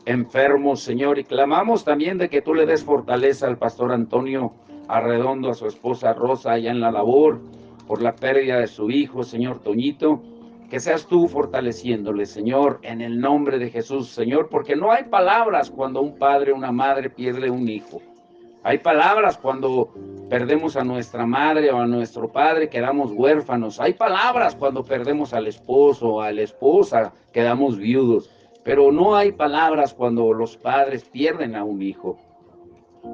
enfermos, Señor, y clamamos también de que tú le des fortaleza al pastor Antonio Arredondo, a su esposa Rosa, allá en la labor, por la pérdida de su hijo, Señor Toñito, que seas tú fortaleciéndole, Señor, en el nombre de Jesús, Señor, porque no hay palabras cuando un padre o una madre pierde un hijo. Hay palabras cuando perdemos a nuestra madre o a nuestro padre, quedamos huérfanos. Hay palabras cuando perdemos al esposo o a la esposa, quedamos viudos. Pero no hay palabras cuando los padres pierden a un hijo.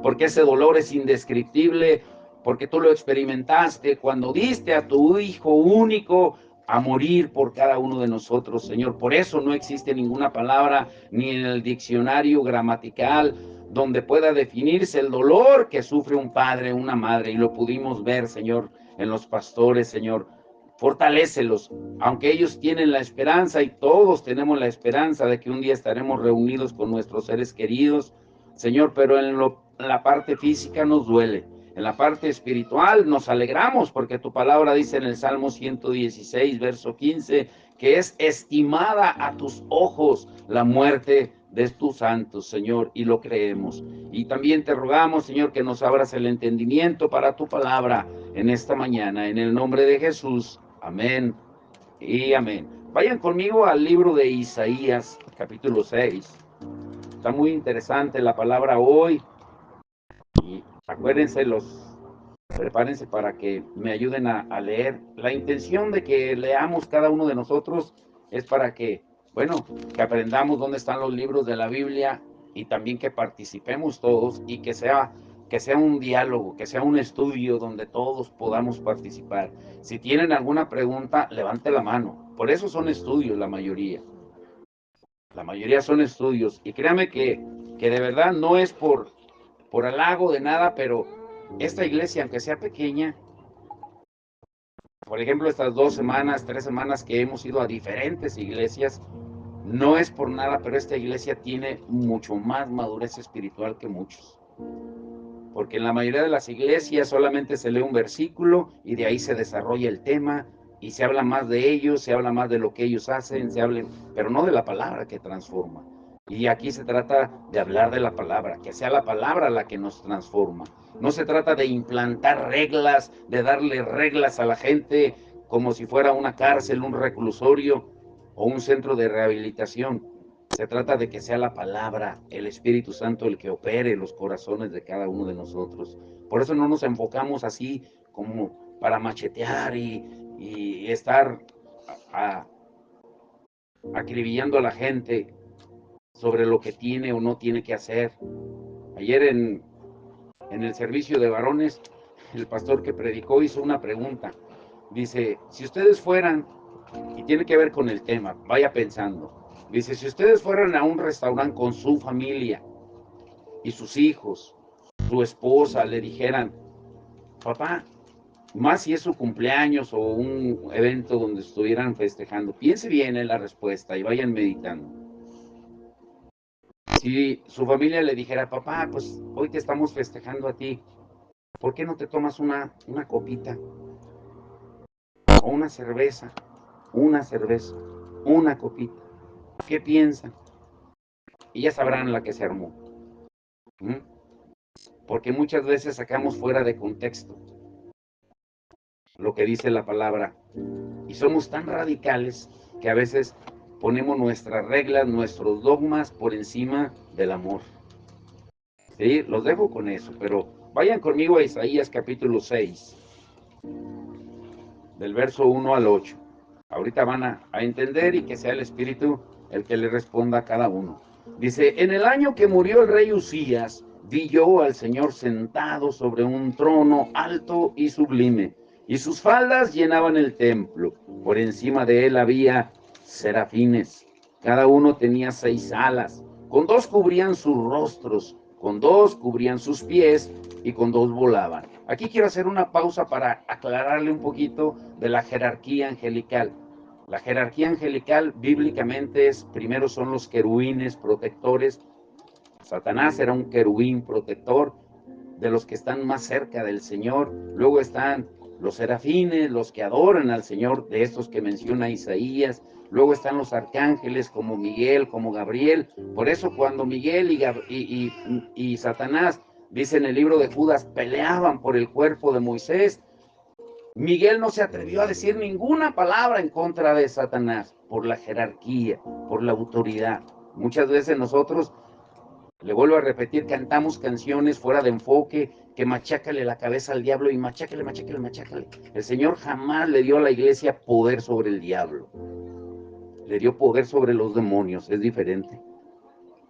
Porque ese dolor es indescriptible, porque tú lo experimentaste cuando diste a tu hijo único a morir por cada uno de nosotros, Señor. Por eso no existe ninguna palabra ni en el diccionario gramatical donde pueda definirse el dolor que sufre un padre, una madre, y lo pudimos ver, Señor, en los pastores, Señor. Fortalécelos, aunque ellos tienen la esperanza y todos tenemos la esperanza de que un día estaremos reunidos con nuestros seres queridos, Señor, pero en la parte física nos duele. En la parte espiritual nos alegramos porque tu palabra dice en el Salmo 116, verso 15, que es estimada a tus ojos la muerte de tus santos, Señor, y lo creemos. Y también te rogamos, Señor, que nos abras el entendimiento para tu palabra en esta mañana, en el nombre de Jesús. Amén y amén. Vayan conmigo al libro de Isaías, capítulo 6. Está muy interesante la palabra hoy. Y acuérdense, prepárense para que me ayuden a leer. La intención de que leamos cada uno de nosotros es para que, bueno, que aprendamos dónde están los libros de la Biblia y también que participemos todos y que sea un diálogo, que sea un estudio donde todos podamos participar. Si tienen alguna pregunta, levante la mano. Por eso son estudios la mayoría. La mayoría son estudios. Y créame que de verdad no es por halago de nada, pero esta iglesia, aunque sea pequeña, por ejemplo, estas 2 semanas, 3 semanas que hemos ido a diferentes iglesias, no es por nada, pero esta iglesia tiene mucho más madurez espiritual que muchos. Porque en la mayoría de las iglesias solamente se lee un versículo y de ahí se desarrolla el tema y se habla más de ellos, se habla más de lo que ellos hacen, pero no de la palabra que transforma. Y aquí se trata de hablar de la palabra, que sea la palabra la que nos transforma. No se trata de implantar reglas, de darle reglas a la gente como si fuera una cárcel, un reclusorio o un centro de rehabilitación. Se trata de que sea la palabra, el Espíritu Santo el que opere los corazones de cada uno de nosotros. Por eso no nos enfocamos así como para machetear y estar a, acribillando a la gente sobre lo que tiene o no tiene que hacer. Ayer en el servicio de varones, el pastor que predicó hizo una pregunta. Dice, si ustedes fueran, y tiene que ver con el tema, vaya pensando. Dice, si ustedes fueran a un restaurante con su familia y sus hijos, su esposa, le dijeran, papá, más si es su cumpleaños o un evento donde estuvieran festejando, piense bien en la respuesta y vayan meditando. Si su familia le dijera, papá, pues hoy te estamos festejando a ti, ¿por qué no te tomas una copita o una cerveza, una copita? ¿Qué piensan? Y ya sabrán la que se armó. ¿Mm? Porque muchas veces sacamos fuera de contexto lo que dice la palabra y somos tan radicales que a veces ponemos nuestras reglas, nuestros dogmas por encima del amor. ¿Sí? Los dejo con eso, pero vayan conmigo a Isaías capítulo 6, del verso 1 al 8. Ahorita van a entender y que sea el Espíritu el que le responda a cada uno. Dice, en el año que murió el rey Usías, vi yo al Señor sentado sobre un trono alto y sublime, y sus faldas llenaban el templo. Por encima de él había serafines, cada uno tenía 6 alas, con 2 cubrían sus rostros, con 2 cubrían sus pies y con 2 volaban. Aquí quiero hacer una pausa para aclararle un poquito de la jerarquía angelical. La jerarquía angelical bíblicamente es, primero son los querubines protectores. Satanás era un querubín protector de los que están más cerca del Señor. Luego están los serafines, los que adoran al Señor, de estos que menciona Isaías. Luego están los arcángeles como Miguel, como Gabriel. Por eso cuando Miguel y Satanás, dice en el libro de Judas, peleaban por el cuerpo de Moisés, Miguel no se atrevió a decir ninguna palabra en contra de Satanás, por la jerarquía, por la autoridad. Muchas veces nosotros, le vuelvo a repetir, cantamos canciones fuera de enfoque, que machácale la cabeza al diablo y machácale, machácale, machácale. El Señor jamás le dio a la iglesia poder sobre el diablo. Le dio poder sobre los demonios, es diferente.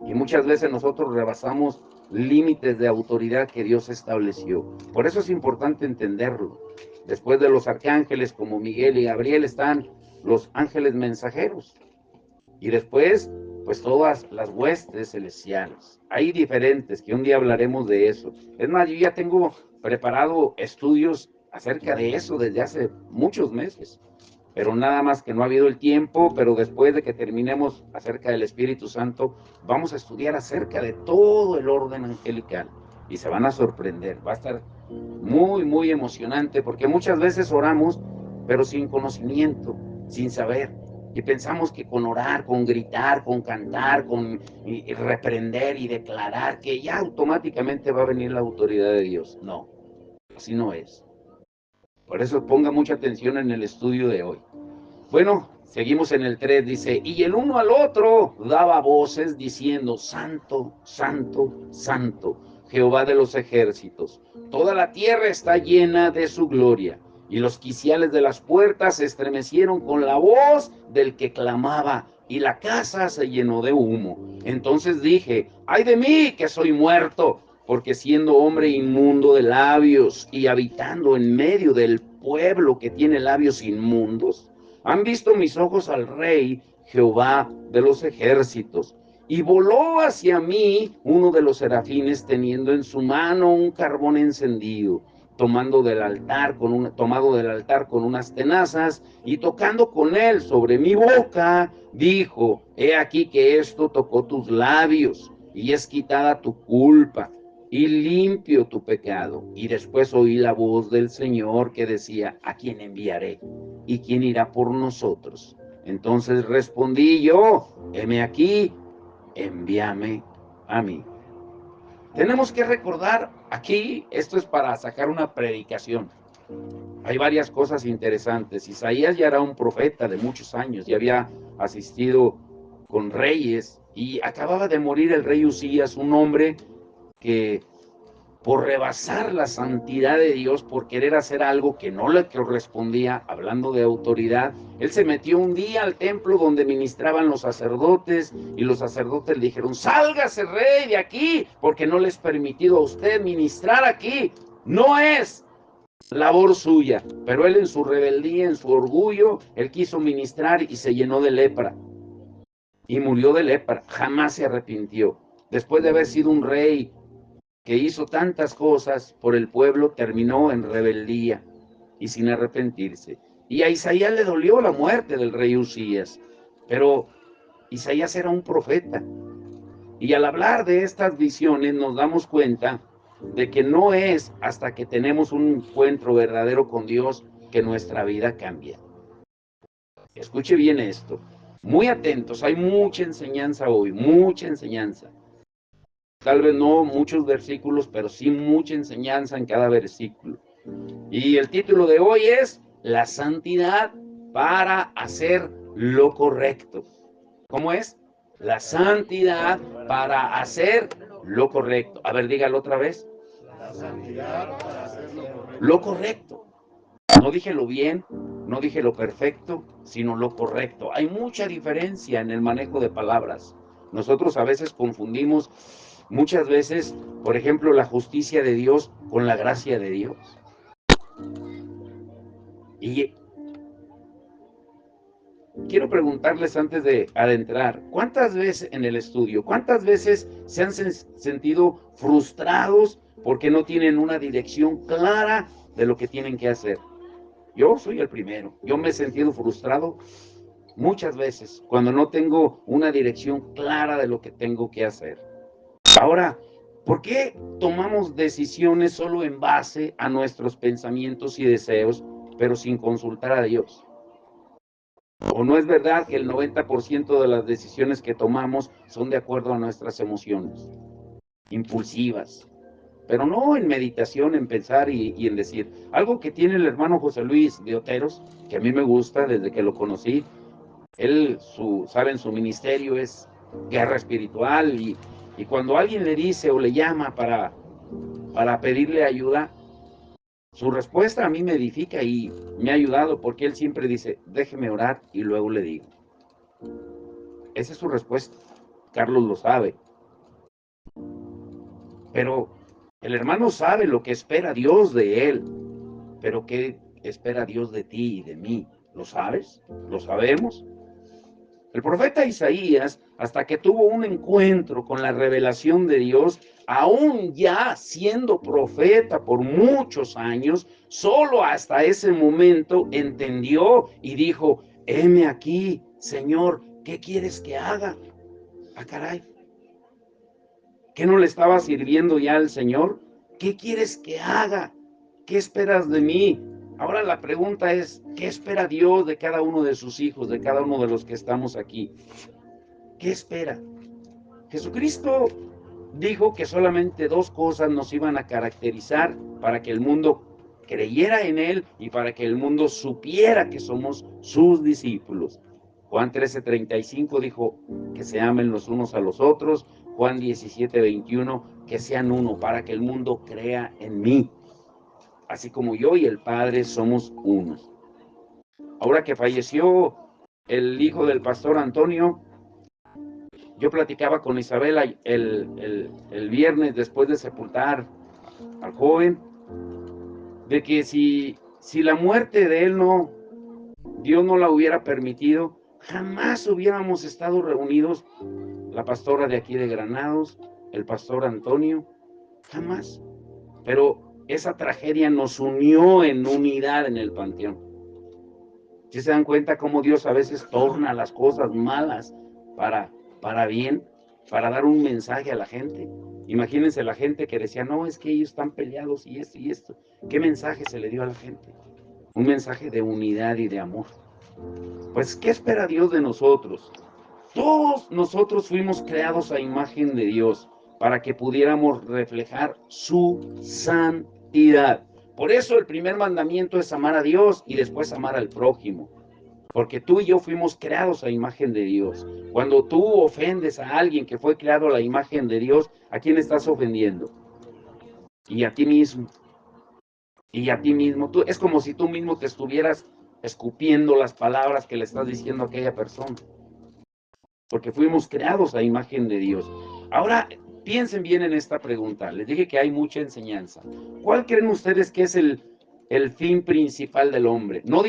Y muchas veces nosotros rebasamos límites de autoridad que Dios estableció. Por eso es importante entenderlo. Después de los arcángeles como Miguel y Gabriel están los ángeles mensajeros. Y después, pues todas las huestes celestiales. Hay diferentes, que un día hablaremos de eso. Es más, yo ya tengo preparado estudios acerca de eso desde hace muchos meses. Pero nada más que no ha habido el tiempo, pero después de que terminemos acerca del Espíritu Santo, vamos a estudiar acerca de todo el orden angelical. Y se van a sorprender, va a estar muy, muy emocionante, porque muchas veces oramos, pero sin conocimiento, sin saber. Y pensamos que con orar, con gritar, con cantar, con reprender y declarar, que ya automáticamente va a venir la autoridad de Dios. No, así no es. Por eso ponga mucha atención en el estudio de hoy. Bueno, seguimos en el 3, dice, y el uno al otro daba voces diciendo, Santo, Santo, Santo, Jehová de los ejércitos, toda la tierra está llena de su gloria. Y los quiciales de las puertas se estremecieron con la voz del que clamaba, y la casa se llenó de humo. Entonces dije, ay de mí que soy muerto, porque siendo hombre inmundo de labios y habitando en medio del pueblo que tiene labios inmundos, han visto mis ojos al Rey, Jehová de los ejércitos. Y voló hacia mí uno de los serafines teniendo en su mano un carbón encendido, tomado del altar con unas tenazas, y tocando con él sobre mi boca, dijo, he aquí que esto tocó tus labios, y es quitada tu culpa, y limpio tu pecado. Y después oí la voz del Señor que decía, ¿a quién enviaré? ¿Y quién irá por nosotros? Entonces respondí yo, heme aquí, envíame a mí. Tenemos que recordar aquí, esto es para sacar una predicación. Hay varias cosas interesantes. Isaías ya era un profeta de muchos años, ya había asistido con reyes y acababa de morir el rey Usías, un hombre que por rebasar la santidad de Dios, por querer hacer algo que no le correspondía, hablando de autoridad, él se metió un día al templo donde ministraban los sacerdotes, y los sacerdotes le dijeron, sálgase rey de aquí, porque no les he permitido a usted ministrar aquí, no es labor suya. Pero él en su rebeldía, en su orgullo, él quiso ministrar y se llenó de lepra, y murió de lepra, jamás se arrepintió. Después de haber sido un rey que hizo tantas cosas por el pueblo, terminó en rebeldía y sin arrepentirse. Y a Isaías le dolió la muerte del rey Usías, pero Isaías era un profeta. Y al hablar de estas visiones nos damos cuenta de que no es hasta que tenemos un encuentro verdadero con Dios que nuestra vida cambia. Escuche bien esto. Muy atentos, hay mucha enseñanza hoy, mucha enseñanza. Tal vez no muchos versículos, pero sí mucha enseñanza en cada versículo. Y el título de hoy es La santidad para hacer lo correcto. ¿Cómo es? La santidad para hacer lo correcto. A ver, dígalo otra vez. La santidad para hacer lo correcto. Lo correcto. No dije lo bien, no dije lo perfecto, sino lo correcto. Hay mucha diferencia en el manejo de palabras. Nosotros a veces confundimos, muchas veces, por ejemplo, la justicia de Dios con la gracia de Dios. Y quiero preguntarles antes de adentrar, ¿cuántas veces en el estudio, cuántas veces se han sentido frustrados porque no tienen una dirección clara de lo que tienen que hacer? Yo soy el primero. Yo me he sentido frustrado muchas veces cuando no tengo una dirección clara de lo que tengo que hacer. Ahora, ¿Por qué tomamos decisiones solo en base a nuestros pensamientos y deseos, pero sin consultar a Dios? ¿O no es verdad que el 90% de las decisiones que tomamos son de acuerdo a nuestras emociones, impulsivas? Pero no en meditación, en pensar y en decir. Algo que tiene el hermano José Luis de Oteros, que a mí me gusta desde que lo conocí. Él, saben, su ministerio es guerra espiritual, y cuando alguien le dice o le llama para pedirle ayuda, su respuesta a mí me edifica y me ha ayudado, porque él siempre dice: déjeme orar y luego le digo. Esa es su respuesta. Carlos lo sabe. Pero el hermano sabe lo que espera Dios de él. Pero ¿qué espera Dios de ti y de mí? ¿Lo sabes? ¿Lo sabemos? El profeta Isaías, hasta que tuvo un encuentro con la revelación de Dios, aún ya siendo profeta por muchos años, solo hasta ese momento entendió y dijo: heme aquí, Señor, ¿qué quieres que haga? Ah, caray, ¿qué no le estaba sirviendo ya al Señor? ¿Qué quieres que haga? ¿Qué esperas de mí? Ahora la pregunta es: ¿qué espera Dios de cada uno de sus hijos, de cada uno de los que estamos aquí? ¿Qué espera? Jesucristo dijo que solamente dos cosas nos iban a caracterizar para que el mundo creyera en Él y para que el mundo supiera que somos sus discípulos. Juan 13:35 dijo que se amen los unos a los otros. Juan 17:21, que sean uno, para que el mundo crea en mí, así como yo y el Padre somos unos. Ahora que falleció el hijo del pastor Antonio, yo platicaba con Isabela el viernes, después de sepultar al joven, de que si la muerte de él no, Dios no la hubiera permitido, jamás hubiéramos estado reunidos, la pastora de aquí de Granados, el pastor Antonio, jamás. Pero esa tragedia nos unió en unidad en el panteón. ¿Sí se dan cuenta cómo Dios a veces torna las cosas malas para bien, para dar un mensaje a la gente? Imagínense la gente que decía: no, es que ellos están peleados y esto y esto. ¿Qué mensaje se le dio a la gente? Un mensaje de unidad y de amor. Pues, ¿qué espera Dios de nosotros? Todos nosotros fuimos creados a imagen de Dios para que pudiéramos reflejar su santidad. Por eso el primer mandamiento es amar a Dios y después amar al prójimo. Porque tú y yo fuimos creados a imagen de Dios. Cuando tú ofendes a alguien que fue creado a la imagen de Dios, ¿a quién estás ofendiendo? Y a ti mismo. Y a ti mismo. Es como si tú mismo te estuvieras escupiendo las palabras que le estás diciendo a aquella persona. Porque fuimos creados a imagen de Dios. Ahora, piensen bien en esta pregunta. Les dije que hay mucha enseñanza. ¿Cuál creen ustedes que es el fin principal del hombre? No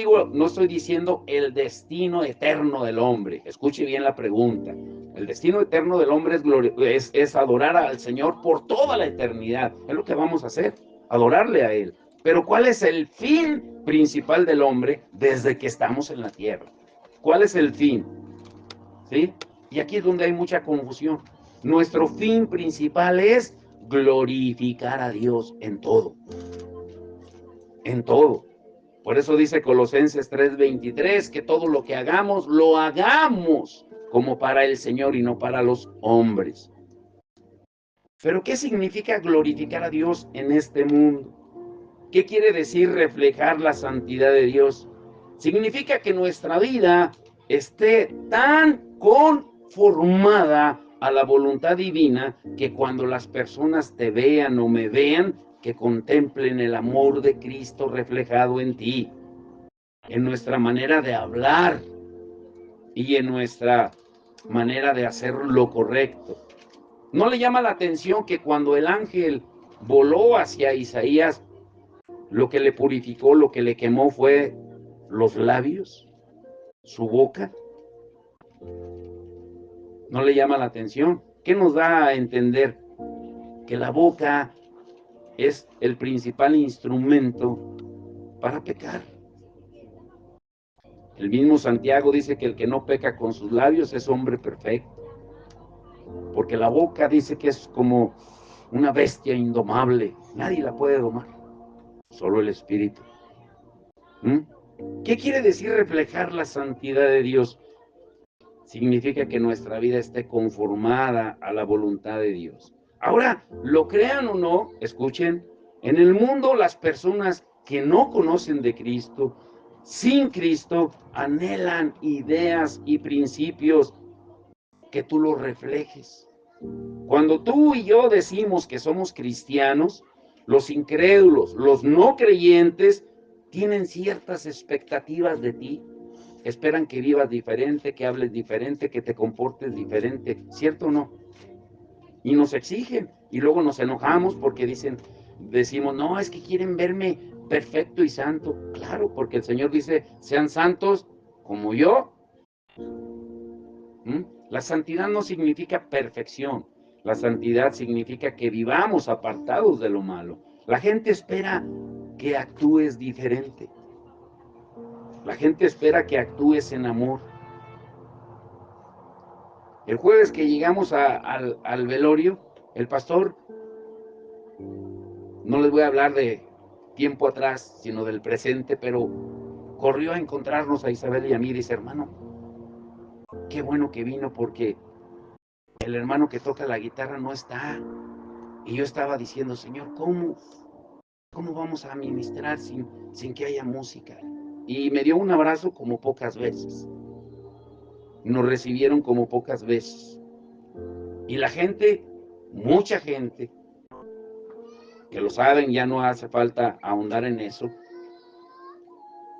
estoy diciendo el destino eterno del hombre. Escuche bien la pregunta. El destino eterno del hombre es adorar al Señor por toda la eternidad. Es lo que vamos a hacer, adorarle a Él. Pero ¿cuál es el fin principal del hombre desde que estamos en la tierra? ¿Cuál es el fin? ¿Sí? Y aquí es donde hay mucha confusión. Nuestro fin principal es glorificar a Dios en todo. En todo. Por eso dice Colosenses 3:23, que todo lo que hagamos, lo hagamos como para el Señor y no para los hombres. Pero ¿qué significa glorificar a Dios en este mundo? ¿Qué quiere decir reflejar la santidad de Dios? Significa que nuestra vida esté tan conformada a la voluntad divina que cuando las personas te vean o me vean, que contemplen el amor de Cristo reflejado en ti, en nuestra manera de hablar y en nuestra manera de hacer lo correcto. ¿No le llama la atención que cuando el ángel voló hacia Isaías, lo que le purificó, lo que le quemó fue los labios, su boca? ¿No le llama la atención? ¿Qué nos da a entender? Que la boca es el principal instrumento para pecar. El mismo Santiago dice que el que no peca con sus labios es hombre perfecto. Porque la boca dice que es como una bestia indomable. Nadie la puede domar, solo el Espíritu. ¿Qué quiere decir reflejar la santidad de Dios? Significa que nuestra vida esté conformada a la voluntad de Dios. Ahora, lo crean o no, escuchen, en el mundo las personas que no conocen de Cristo, sin Cristo, anhelan ideas y principios que tú los reflejes. Cuando tú y yo decimos que somos cristianos, los incrédulos, los no creyentes, tienen ciertas expectativas de ti. Esperan que vivas diferente, que hables diferente, que te comportes diferente, ¿cierto o no? Y nos exigen, y luego nos enojamos porque decimos, no, es que quieren verme perfecto y santo. Claro, porque el Señor dice, sean santos como yo. La santidad no significa perfección, la santidad significa que vivamos apartados de lo malo. La gente espera que actúes diferente. La gente espera que actúes en amor. El jueves que llegamos al velorio, el pastor, no les voy a hablar de tiempo atrás, sino del presente, pero corrió a encontrarnos a Isabel y a mí y dice, hermano, qué bueno que vino porque el hermano que toca la guitarra no está. Y yo estaba diciendo, Señor, ¿cómo vamos a ministrar sin que haya música? Y me dio un abrazo como pocas veces. Nos recibieron como pocas veces. Y la gente, mucha gente, que lo saben, ya no hace falta ahondar en eso,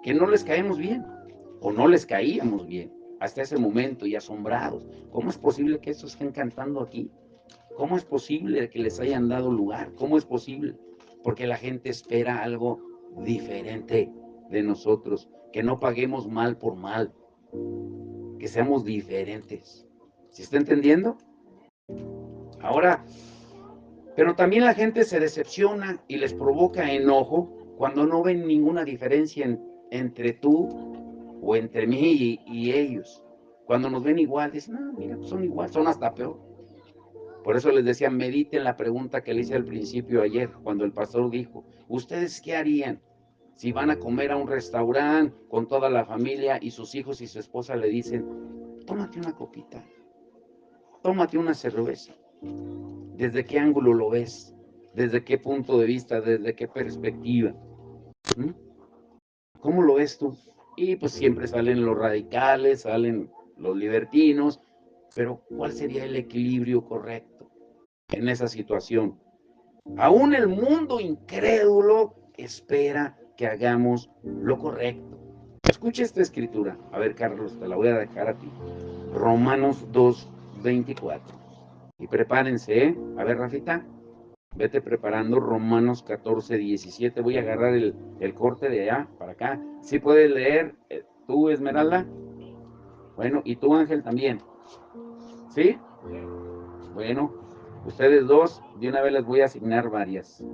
que no les caemos bien, o no les caíamos bien, hasta ese momento, y asombrados. ¿Cómo es posible que estos estén cantando aquí? ¿Cómo es posible que les hayan dado lugar? ¿Cómo es posible? Porque la gente espera algo diferente de nosotros, que no paguemos mal por mal, que seamos diferentes. ¿Se está entendiendo? Ahora, pero también la gente se decepciona y les provoca enojo cuando no ven ninguna diferencia entre tú o entre mí y ellos. Cuando nos ven igual, dicen, no, mira, pues son igual, son hasta peor. Por eso les decía, mediten la pregunta que le hice al principio ayer, cuando el pastor dijo, ¿ustedes qué harían si van a comer a un restaurante con toda la familia y sus hijos y su esposa le dicen, tómate una copita, tómate una cerveza? ¿Desde qué ángulo lo ves? ¿Desde qué punto de vista? ¿Desde qué perspectiva? ¿Mm? ¿Cómo lo ves tú? Y pues siempre salen los radicales, salen los libertinos, pero ¿cuál sería el equilibrio correcto en esa situación? Aún el mundo incrédulo espera que hagamos lo correcto. Escucha esta escritura. A ver, Carlos, te la voy a dejar a ti. Romanos 2:24. Y prepárense, ¿eh? A ver, Rafita, vete preparando Romanos 14:17. Voy a agarrar el corte de allá para acá. ¿Sí puedes leer tú, Esmeralda? Bueno, y tú, Ángel, también. ¿Sí? Bueno, ustedes dos, de una vez les voy a asignar varias.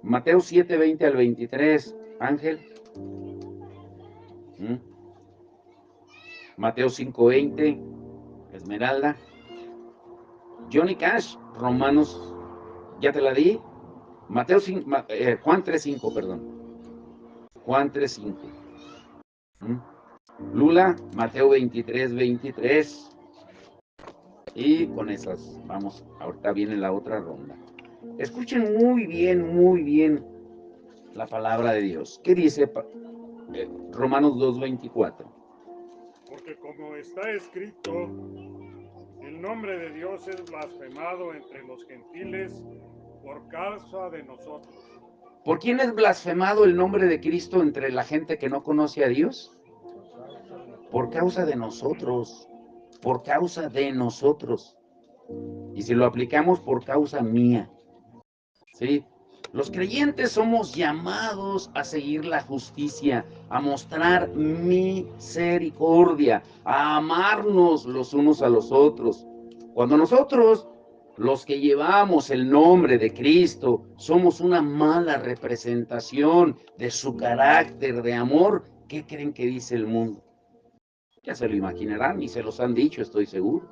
Mateo 7:20 al 23, Ángel. Mateo 5:20, Esmeralda. Johnny Cash, Romanos, ya te la di. Mateo 5, Juan 3:5, perdón. Juan 3:5. Lula, Mateo 23:23. Y con esas vamos, ahorita viene la otra ronda. Escuchen muy bien la palabra de Dios. ¿Qué dice Romanos 2:24? Porque como está escrito, el nombre de Dios es blasfemado entre los gentiles por causa de nosotros. ¿Por quién es blasfemado el nombre de Cristo entre la gente que no conoce a Dios? Por causa de nosotros, por causa de nosotros. Y si lo aplicamos, por causa mía. ¿Sí? Los creyentes somos llamados a seguir la justicia, a mostrar misericordia, a amarnos los unos a los otros. Cuando nosotros, los que llevamos el nombre de Cristo, somos una mala representación de su carácter de amor, ¿qué creen que dice el mundo? Ya se lo imaginarán y se los han dicho, estoy seguro.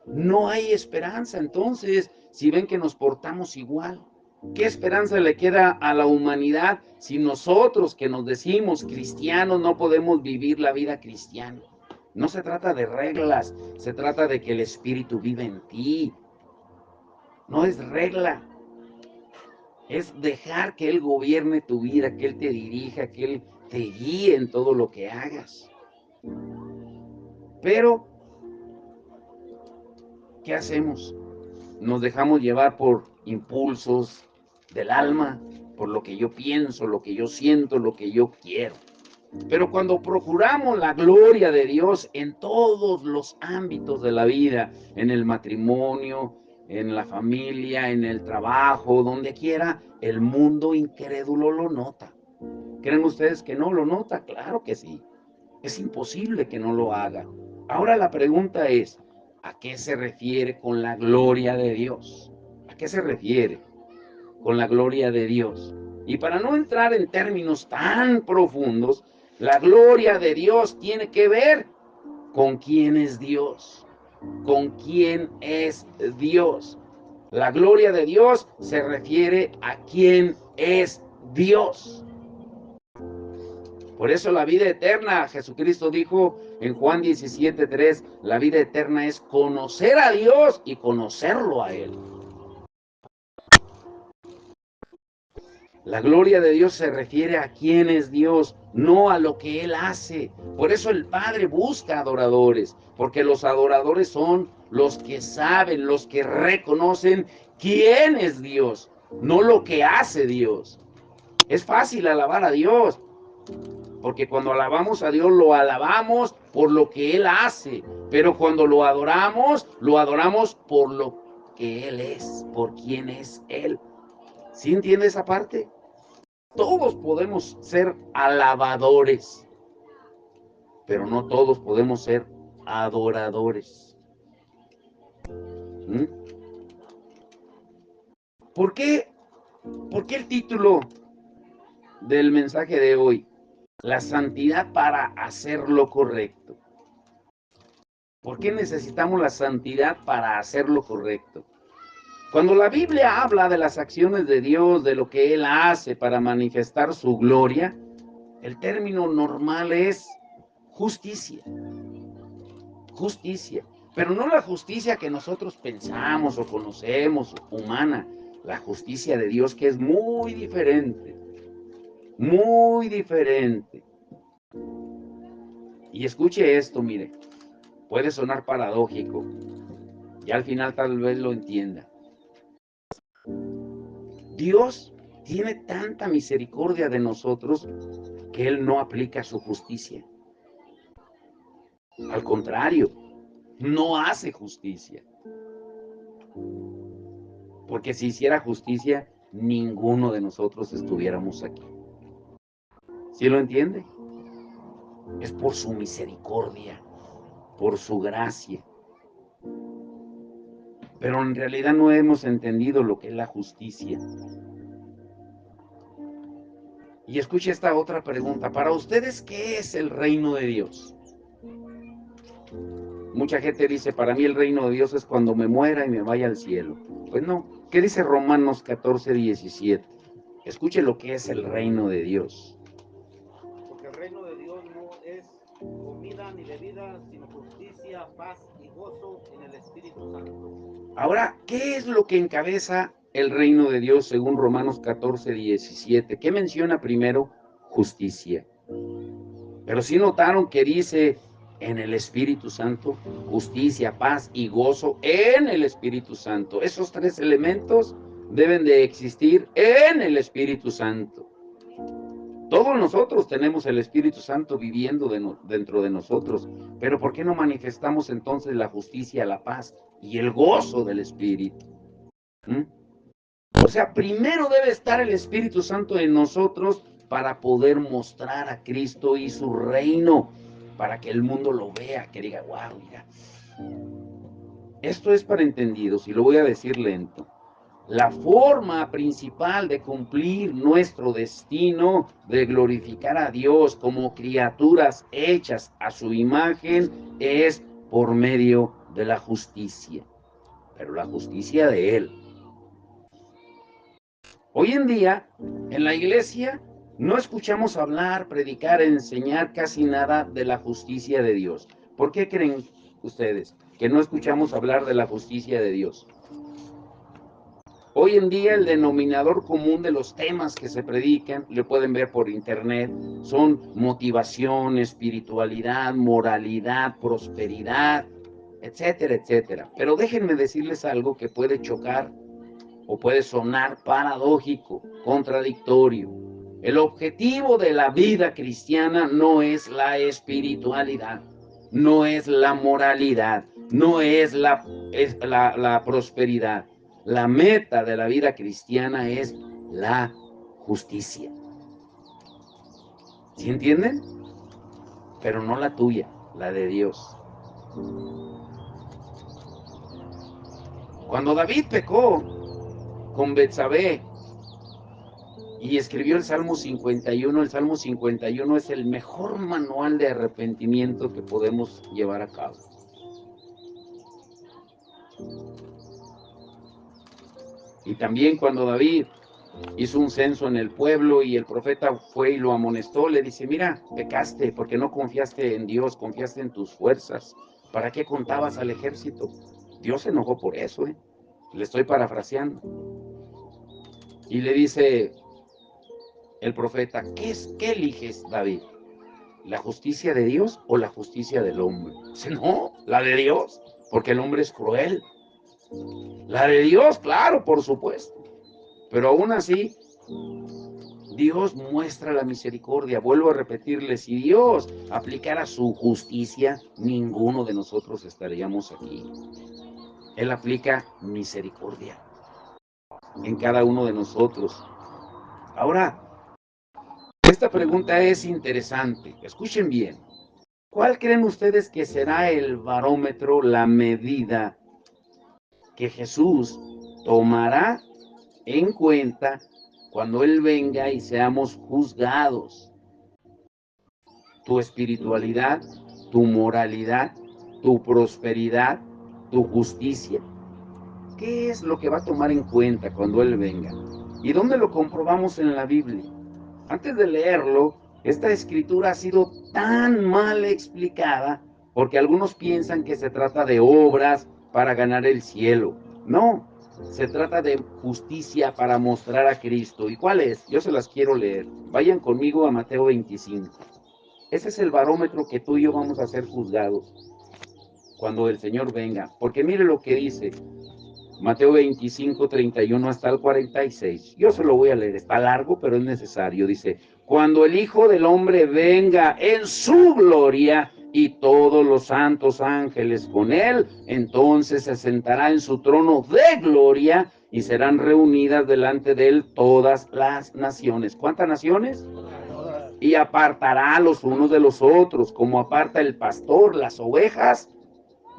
No hay esperanza. Entonces, si ven que nos portamos igual, ¿qué esperanza le queda a la humanidad si nosotros que nos decimos cristianos no podemos vivir la vida cristiana? No se trata de reglas, se trata de que el Espíritu vive en ti. No es regla, es dejar que Él gobierne tu vida, que Él te dirija, que Él te guíe en todo lo que hagas. Pero, ¿qué hacemos? Nos dejamos llevar por impulsos del alma, por lo que yo pienso, lo que yo siento, lo que yo quiero. Pero cuando procuramos la gloria de Dios en todos los ámbitos de la vida, en el matrimonio, en la familia, en el trabajo, donde quiera, el mundo incrédulo lo nota. ¿Creen ustedes que no lo nota? Claro que sí. Es imposible que no lo haga. Ahora la pregunta es, ¿a qué se refiere con la gloria de Dios? ¿A qué se refiere con la gloria de Dios? Y para no entrar en términos tan profundos, la gloria de Dios tiene que ver con quién es Dios, con quién es Dios. La gloria de Dios se refiere a quién es Dios. Por eso la vida eterna, Jesucristo dijo en Juan 17:3, la vida eterna es conocer a Dios y conocerlo a Él. La gloria de Dios se refiere a quién es Dios, no a lo que Él hace. Por eso el Padre busca adoradores, porque los adoradores son los que saben, los que reconocen quién es Dios, no lo que hace Dios. Es fácil alabar a Dios, porque cuando alabamos a Dios, lo alabamos por lo que Él hace, pero cuando lo adoramos por lo que Él es, por quién es Él. ¿Sí entiende esa parte? Todos podemos ser alabadores, pero no todos podemos ser adoradores. ¿Mm? ¿Por qué? ¿Por qué el título del mensaje de hoy? La santidad para hacer lo correcto. ¿Por qué necesitamos la santidad para hacer lo correcto? Cuando la Biblia habla de las acciones de Dios, de lo que Él hace para manifestar su gloria, el término normal es justicia. Justicia. Pero no la justicia que nosotros pensamos o conocemos, humana. La justicia de Dios, que es muy diferente. Muy diferente. Y escuche esto, mire. Puede sonar paradójico. Y al final tal vez lo entienda. Dios tiene tanta misericordia de nosotros que Él no aplica su justicia. Al contrario, no hace justicia. Porque si hiciera justicia, ninguno de nosotros estuviéramos aquí. ¿Sí lo entiende? Es por su misericordia, por su gracia. Pero en realidad no hemos entendido lo que es la justicia. Y escuche esta otra pregunta. Para ustedes, ¿qué es el reino de Dios? Mucha gente dice, para mí el reino de Dios es cuando me muera y me vaya al cielo. Pues no. ¿Qué dice Romanos 14:17? Escuche lo que es el reino de Dios. Porque el reino de Dios no es comida ni bebida, sino justicia, paz y gozo en el Espíritu Santo. Ahora, ¿qué es lo que encabeza el reino de Dios según Romanos 14:17? ¿Qué menciona primero? Justicia. Pero sí notaron que dice en el Espíritu Santo, justicia, paz y gozo en el Espíritu Santo. Esos tres elementos deben de existir en el Espíritu Santo. Todos nosotros tenemos el Espíritu Santo viviendo dentro de nosotros, pero ¿por qué no manifestamos entonces la justicia, la paz y el gozo del Espíritu? ¿Mm? O sea, primero debe estar el Espíritu Santo en nosotros para poder mostrar a Cristo y su reino, para que el mundo lo vea, que diga, wow, mira. Esto es para entendidos y lo voy a decir lento. La forma principal de cumplir nuestro destino, de glorificar a Dios como criaturas hechas a su imagen, es por medio de la justicia, pero la justicia de Él. Hoy en día, en la iglesia, no escuchamos hablar, predicar, enseñar casi nada de la justicia de Dios. ¿Por qué creen ustedes que no escuchamos hablar de la justicia de Dios? Hoy en día el denominador común de los temas que se predican, lo pueden ver por internet, son motivación, espiritualidad, moralidad, prosperidad, etcétera, etcétera. Pero déjenme decirles algo que puede chocar o puede sonar paradójico, contradictorio. El objetivo de la vida cristiana no es la espiritualidad, no es la moralidad, no es la prosperidad. La meta de la vida cristiana es la justicia. ¿Sí entienden? Pero no la tuya, la de Dios. Cuando David pecó con Betsabé y escribió el Salmo 51, el Salmo 51 es el mejor manual de arrepentimiento que podemos llevar a cabo. Y también cuando David hizo un censo en el pueblo y el profeta fue y lo amonestó, le dice, mira, pecaste porque no confiaste en Dios, confiaste en tus fuerzas. ¿Para qué contabas al ejército? Dios se enojó por eso, Le estoy parafraseando. Y le dice el profeta, ¿qué eliges, David? ¿La justicia de Dios o la justicia del hombre? Dice, no, la de Dios, porque el hombre es cruel. La de Dios, claro, por supuesto. Pero aún así, Dios muestra la misericordia. Vuelvo a repetirle, si Dios aplicara su justicia, ninguno de nosotros estaríamos aquí. Él aplica misericordia en cada uno de nosotros. Ahora, esta pregunta es interesante. Escuchen bien. ¿Cuál creen ustedes que será el barómetro, la medida que Jesús tomará en cuenta cuando Él venga y seamos juzgados? Tu espiritualidad, tu moralidad, tu prosperidad, tu justicia. ¿Qué es lo que va a tomar en cuenta cuando Él venga? ¿Y dónde lo comprobamos en la Biblia? Antes de leerlo, esta escritura ha sido tan mal explicada porque algunos piensan que se trata de obras para ganar el cielo. No, se trata de justicia para mostrar a Cristo. ¿Y cuál es? Yo se las quiero leer. Vayan conmigo a Mateo 25. Ese es el barómetro que tú y yo vamos a ser juzgados cuando el Señor venga. Porque mire lo que dice Mateo 25, 31 hasta el 46. Yo se lo voy a leer, está largo, pero es necesario. Dice, cuando el Hijo del Hombre venga en su gloria y todos los santos ángeles con él, entonces se sentará en su trono de gloria y serán reunidas delante de él todas las naciones. ¿Cuántas naciones? Y apartará a los unos de los otros, como aparta el pastor las ovejas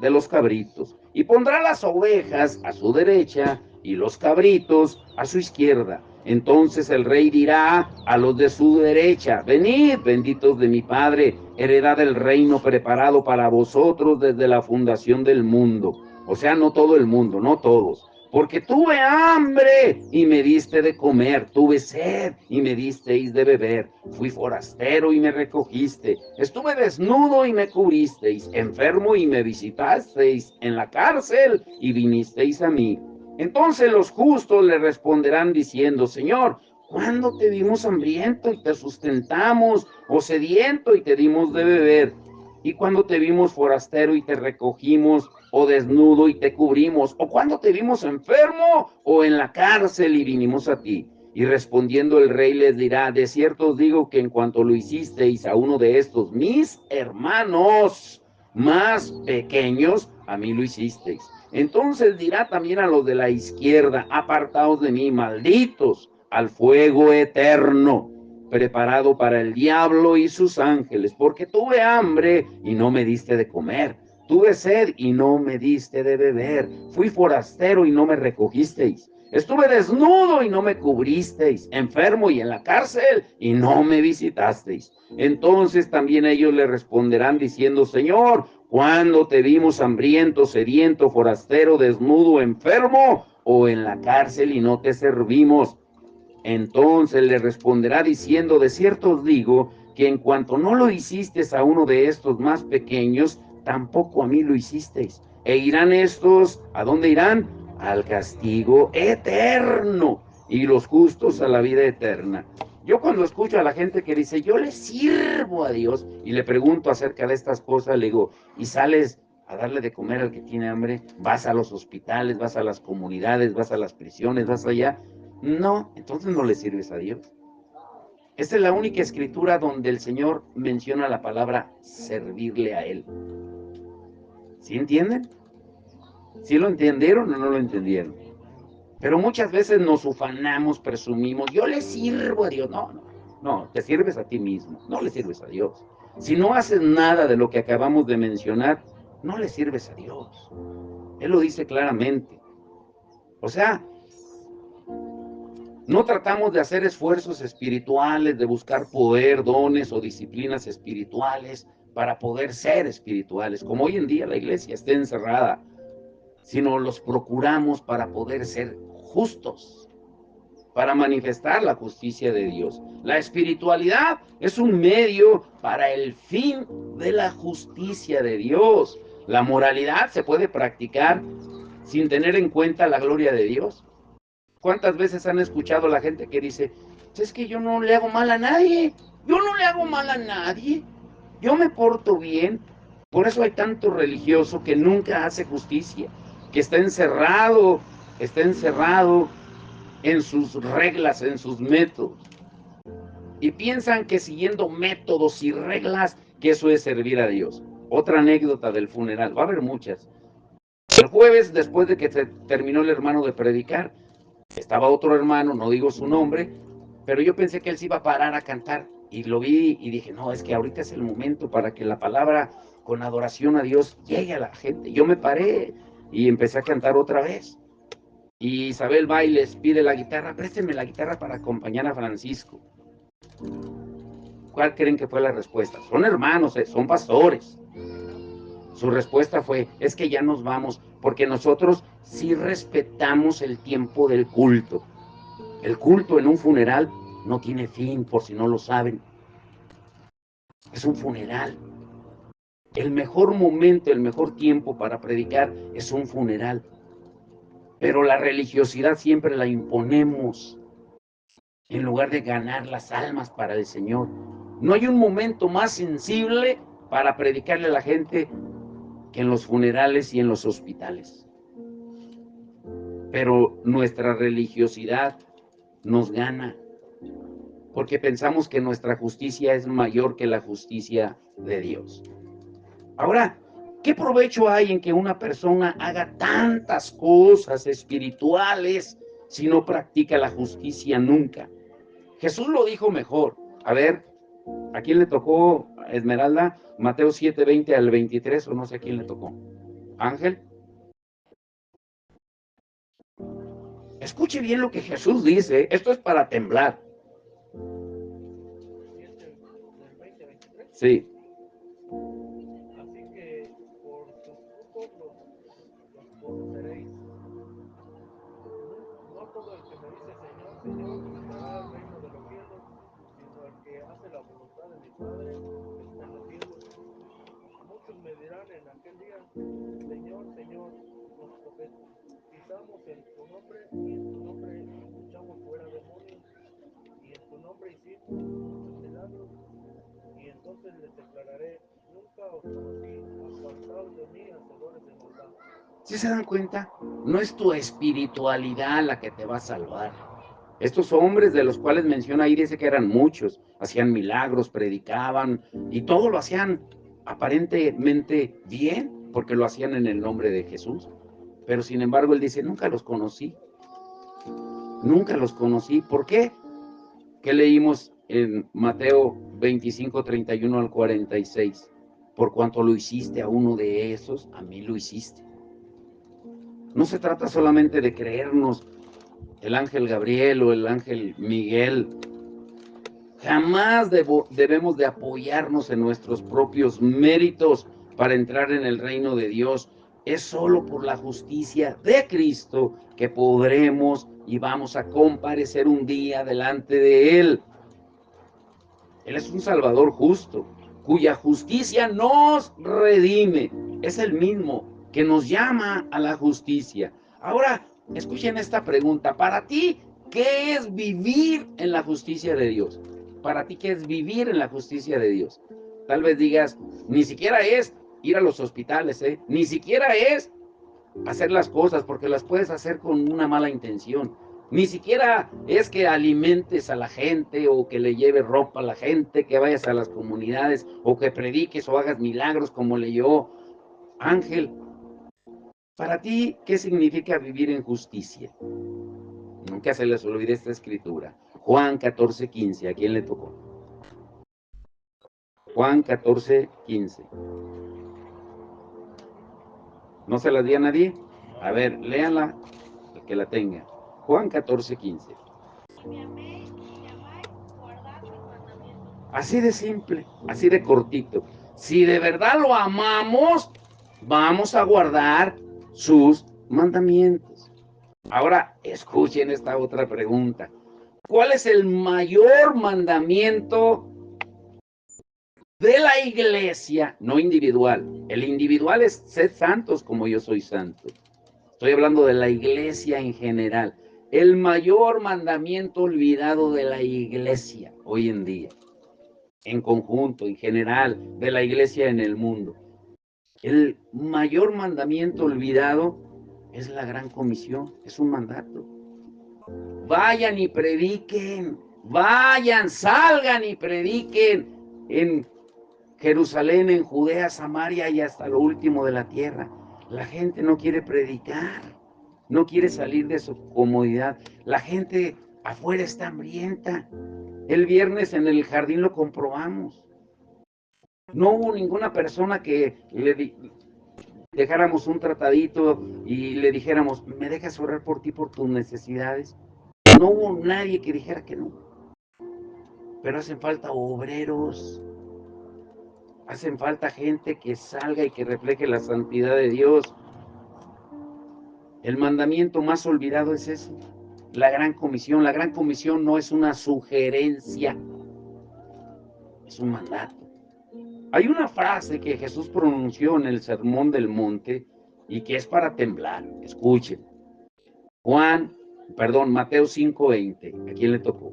de los cabritos, y pondrá las ovejas a su derecha y los cabritos a su izquierda. Entonces el rey dirá a los de su derecha, venid, benditos de mi Padre, heredad del reino preparado para vosotros desde la fundación del mundo. O sea, no todo el mundo, no todos. Porque tuve hambre y me diste de comer, tuve sed y me disteis de beber, fui forastero y me recogiste, estuve desnudo y me cubristeis, enfermo y me visitasteis, en la cárcel y vinisteis a mí. Entonces los justos le responderán diciendo, Señor, ¿cuándo te vimos hambriento y te sustentamos, o sediento y te dimos de beber? ¿Y cuando te vimos forastero y te recogimos, o desnudo y te cubrimos? ¿O cuando te vimos enfermo o en la cárcel y vinimos a ti? Y respondiendo el rey les dirá, de cierto os digo que en cuanto lo hicisteis a uno de estos mis hermanos más pequeños, a mí lo hicisteis. Entonces dirá también a los de la izquierda, apartaos de mí, malditos, al fuego eterno, preparado para el diablo y sus ángeles, porque tuve hambre y no me diste de comer, tuve sed y no me diste de beber, fui forastero y no me recogisteis, Estuve desnudo y no me cubristeis, enfermo y en la cárcel y no me visitasteis. Entonces también ellos le responderán diciendo, Señor, ¿cuándo te vimos hambriento, sediento, forastero, desnudo, enfermo o en la cárcel y no te servimos? Entonces le responderá diciendo, de cierto os digo que en cuanto no lo hicisteis a uno de estos más pequeños, tampoco a mí lo hicisteis. E irán estos, ¿a dónde irán? Al castigo eterno, y los justos a la vida eterna. Yo cuando escucho a la gente que dice, yo le sirvo a Dios, y le pregunto acerca de estas cosas, le digo, ¿y sales a darle de comer al que tiene hambre? ¿Vas a los hospitales, vas a las comunidades, vas a las prisiones, vas allá? No, entonces no le sirves a Dios. Esta es la única escritura donde el Señor menciona la palabra servirle a Él. ¿Sí entienden? ¿Sí lo entendieron o no lo entendieron? Pero muchas veces nos ufanamos, presumimos, yo le sirvo a Dios. No, te sirves a ti mismo, no le sirves a Dios. Si no haces nada de lo que acabamos de mencionar, no le sirves a Dios. Él lo dice claramente. O sea, no tratamos de hacer esfuerzos espirituales, de buscar poder, dones o disciplinas espirituales para poder ser espirituales, como hoy en día la iglesia está encerrada, sino los procuramos para poder ser justos, para manifestar la justicia de Dios. La espiritualidad es un medio para el fin de la justicia de Dios. La moralidad se puede practicar sin tener en cuenta la gloria de Dios. ¿Cuántas veces han escuchado a la gente que dice, es que yo no le hago mal a nadie, yo no le hago mal a nadie, yo me porto bien? Por eso hay tanto religioso que nunca hace justicia, que está encerrado en sus reglas, en sus métodos. Y piensan que siguiendo métodos y reglas, que eso es servir a Dios. Otra anécdota del funeral, va a haber muchas. El jueves, después de que se terminó el hermano de predicar, estaba otro hermano, no digo su nombre, pero yo pensé que él se iba a parar a cantar y lo vi y dije, no, es que ahorita es el momento para que la palabra con adoración a Dios llegue a la gente. Yo me paré y empecé a cantar otra vez. Y Isabel va y les pide la guitarra, préstenme la guitarra para acompañar a Francisco. ¿Cuál creen que fue la respuesta? Son hermanos, son pastores. Su respuesta fue, es que ya nos vamos, porque nosotros sí respetamos el tiempo del culto. El culto en un funeral no tiene fin, por si no lo saben. Es un funeral. El mejor momento, el mejor tiempo para predicar es un funeral. Pero la religiosidad siempre la imponemos en lugar de ganar las almas para el Señor. No hay un momento más sensible para predicarle a la gente que en los funerales y en los hospitales. Pero nuestra religiosidad nos gana, porque pensamos que nuestra justicia es mayor que la justicia de Dios. Ahora, ¿qué provecho hay en que una persona haga tantas cosas espirituales si no practica la justicia nunca? Jesús lo dijo mejor. A ver, ¿a quién le tocó, Esmeralda? Mateo 7, 20 al 23, o no sé a quién le tocó. Ángel. Escuche bien lo que Jesús dice. Esto es para temblar. Sí. Así que por sus frutos los conoceréis. No todo el que me dice Señor, Señor, entrará al reino de los cielos, sino el que hace la voluntad de mi Padre que está en los cielos. Muchos me dirán en aquel día, Señor, Señor, nos profetizamos en tu nombre y en tu nombre echamos fuera demonios y en tu nombre hicimos muchos milagros. Y entonces les declararé, nunca os conocí, apartaos de mí, hacedores de maldad. ¿Sí se dan cuenta? No es tu espiritualidad la que te va a salvar. Estos hombres de los cuales menciona ahí, dice que eran muchos, hacían milagros, predicaban y todo lo hacían aparentemente bien, porque lo hacían en el nombre de Jesús. Pero sin embargo él dice, nunca los conocí. Nunca los conocí. ¿Por qué? ¿Qué leímos en Mateo 25, 31 al 46? Por cuanto lo hiciste a uno de esos, a mí lo hiciste. No se trata solamente de creernos el ángel Gabriel o el ángel Miguel. Jamás debemos de apoyarnos en nuestros propios méritos para entrar en el reino de Dios. Es solo por la justicia de Cristo que podremos y vamos a comparecer un día delante de Él. Él es un Salvador justo, cuya justicia nos redime. Es el mismo que nos llama a la justicia. Ahora, escuchen esta pregunta. Para ti, ¿qué es vivir en la justicia de Dios? Para ti, ¿qué es vivir en la justicia de Dios? Tal vez digas, ni siquiera es ir a los hospitales, ni siquiera es hacer las cosas, porque las puedes hacer con una mala intención. Ni siquiera es que alimentes a la gente o que le lleves ropa a la gente, que vayas a las comunidades o que prediques o hagas milagros como leyó Ángel. Para ti, ¿qué significa vivir en justicia? Nunca se les olvide esta escritura. Juan 14:15. ¿A quién le tocó? Juan 14:15. ¿No se las di a nadie? A ver, léanla, el que la tenga. Juan 14:15. Así de simple, así de cortito. Si de verdad lo amamos, vamos a guardar sus mandamientos. Ahora, escuchen esta otra pregunta. ¿Cuál es el mayor mandamiento de la iglesia? No individual. El individual es sed santos como yo soy santo. Estoy hablando de la iglesia en general. El mayor mandamiento olvidado de la iglesia hoy en día. En conjunto, en general, de la iglesia en el mundo. El mayor mandamiento olvidado es la gran comisión, es un mandato. Vayan y prediquen, vayan, salgan y prediquen en Jerusalén, en Judea, Samaria y hasta lo último de la tierra. La gente no quiere predicar, no quiere salir de su comodidad. La gente afuera está hambrienta. El viernes en el jardín lo comprobamos. No hubo ninguna persona que le dejáramos un tratadito y le dijéramos, ¿me dejas orar por ti, por tus necesidades? No hubo nadie que dijera que no. Pero hacen falta obreros, hacen falta gente que salga y que refleje la santidad de Dios. El mandamiento más olvidado es ese, la gran comisión. La gran comisión no es una sugerencia, es un mandato. Hay una frase que Jesús pronunció en el Sermón del Monte y que es para temblar. Escuchen. Mateo 5:20. ¿A quién le tocó?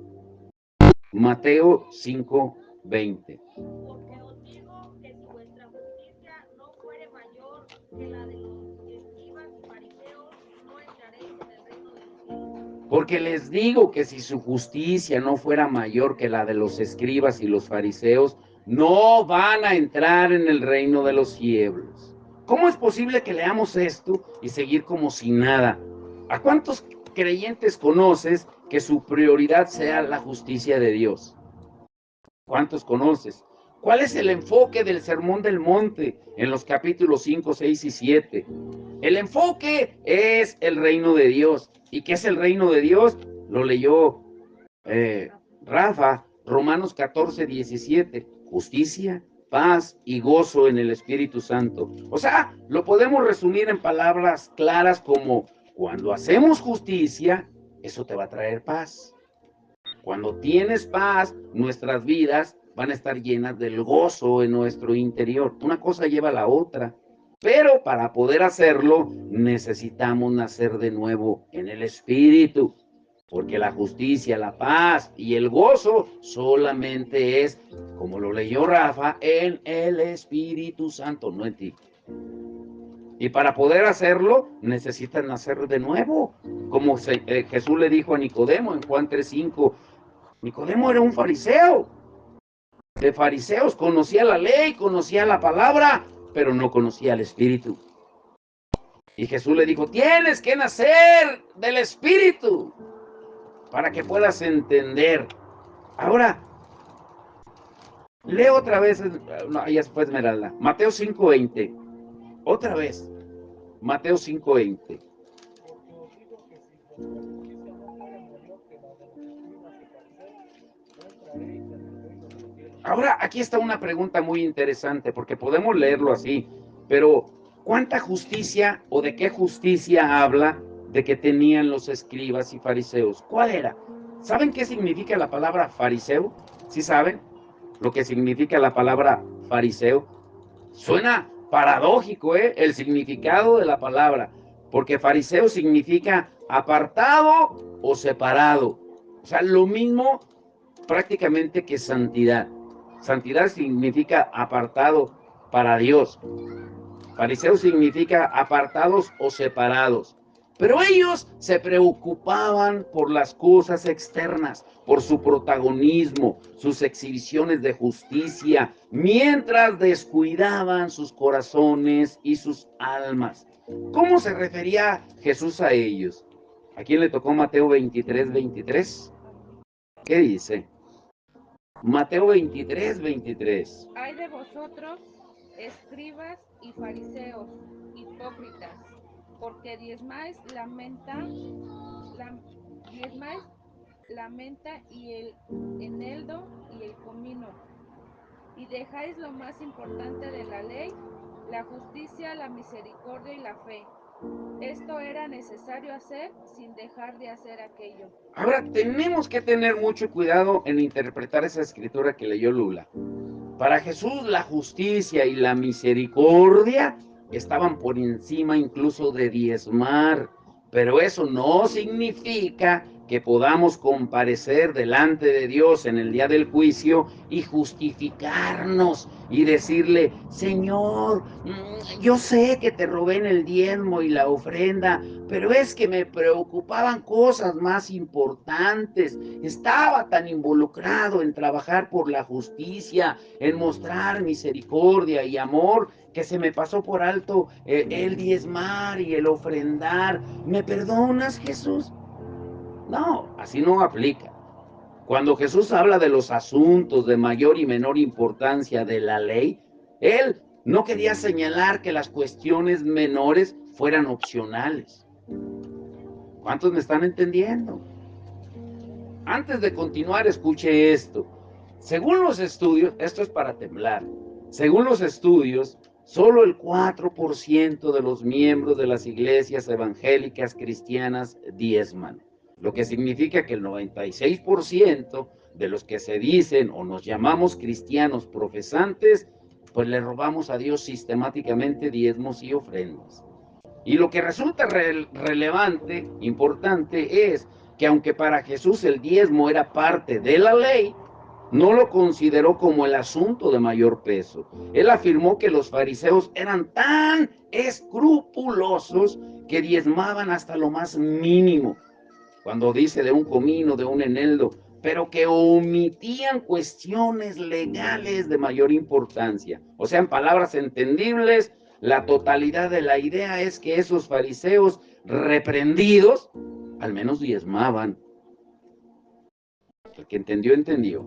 Mateo 5:20. Porque os digo que si vuestra justicia no fuere mayor que la de los escribas y fariseos, no entraréis en el reino de los cielos. Porque les digo que si su justicia no fuera mayor que la de los escribas y los fariseos, no van a entrar en el reino de los cielos. ¿Cómo es posible que leamos esto y seguir como si nada? ¿A cuántos creyentes conoces que su prioridad sea la justicia de Dios? ¿Cuántos conoces? ¿Cuál es el enfoque del Sermón del Monte en los capítulos 5, 6 y 7? El enfoque es el reino de Dios. ¿Y qué es el reino de Dios? Lo leyó Rafa, Romanos 14:17. Justicia, paz y gozo en el Espíritu Santo. O sea, lo podemos resumir en palabras claras como: cuando hacemos justicia, eso te va a traer paz. Cuando tienes paz, nuestras vidas van a estar llenas del gozo en nuestro interior. Una cosa lleva a la otra. Pero para poder hacerlo, necesitamos nacer de nuevo en el Espíritu. Porque la justicia, la paz y el gozo solamente es, como lo leyó Rafa, en el Espíritu Santo, no en ti. Y para poder hacerlo, necesitan nacer de nuevo. Como Jesús le dijo a Nicodemo en Juan 3:5. Nicodemo era un fariseo. De fariseos, conocía la ley, conocía la palabra, pero no conocía el Espíritu. Y Jesús le dijo, tienes que nacer del Espíritu para que puedas entender. Ahora, leo otra vez, no, ya se fue Esmeralda, Mateo 5:20. Otra vez, Mateo 5:20. Porque os digo que si vuestra justicia no fuere Ahora, aquí está una pregunta muy interesante, porque podemos leerlo así, pero ¿cuánta justicia o de qué justicia habla de que tenían los escribas y fariseos? ¿Cuál era? ¿Saben qué significa la palabra fariseo? ¿Sí saben lo que significa la palabra fariseo? Suena paradójico, ¿eh? El significado de la palabra, porque fariseo significa apartado o separado. O sea, lo mismo prácticamente que santidad. Santidad significa apartado para Dios. Fariseo significa apartados o separados. Pero ellos se preocupaban por las cosas externas, por su protagonismo, sus exhibiciones de justicia, mientras descuidaban sus corazones y sus almas. ¿Cómo se refería Jesús a ellos? ¿A quién le tocó Mateo 23:23? ¿Qué dice? Mateo 23:23. Ay de vosotros, escribas y fariseos, hipócritas, porque diezmáis la menta y el eneldo y el comino, y dejáis lo más importante de la ley, la justicia, la misericordia y la fe. Esto era necesario hacer sin dejar de hacer aquello. Ahora tenemos que tener mucho cuidado en interpretar esa escritura que leyó Lula. Para Jesús la justicia y la misericordia estaban por encima incluso de diezmar, pero eso no significa que podamos comparecer delante de Dios en el día del juicio y justificarnos y decirle, Señor, yo sé que te robé en el diezmo y la ofrenda, pero es que me preocupaban cosas más importantes. Estaba tan involucrado en trabajar por la justicia, en mostrar misericordia y amor, que se me pasó por alto el diezmar y el ofrendar. ¿Me perdonas, Jesús? No, así no aplica. Cuando Jesús habla de los asuntos de mayor y menor importancia de la ley, él no quería señalar que las cuestiones menores fueran opcionales. ¿Cuántos me están entendiendo? Antes de continuar, escuche esto. Según los estudios, esto es para temblar. Según los estudios, solo el 4% de los miembros de las iglesias evangélicas cristianas diezman, lo que significa que el 96% de los que se dicen o nos llamamos cristianos profesantes, pues le robamos a Dios sistemáticamente diezmos y ofrendas. Y lo que resulta relevante, importante, es que aunque para Jesús el diezmo era parte de la ley, no lo consideró como el asunto de mayor peso. Él afirmó que los fariseos eran tan escrupulosos que diezmaban hasta lo más mínimo, cuando dice de un comino, de un eneldo, pero que omitían cuestiones legales de mayor importancia. O sea, en palabras entendibles, la totalidad de la idea es que esos fariseos reprendidos, al menos diezmaban. El que entendió, entendió.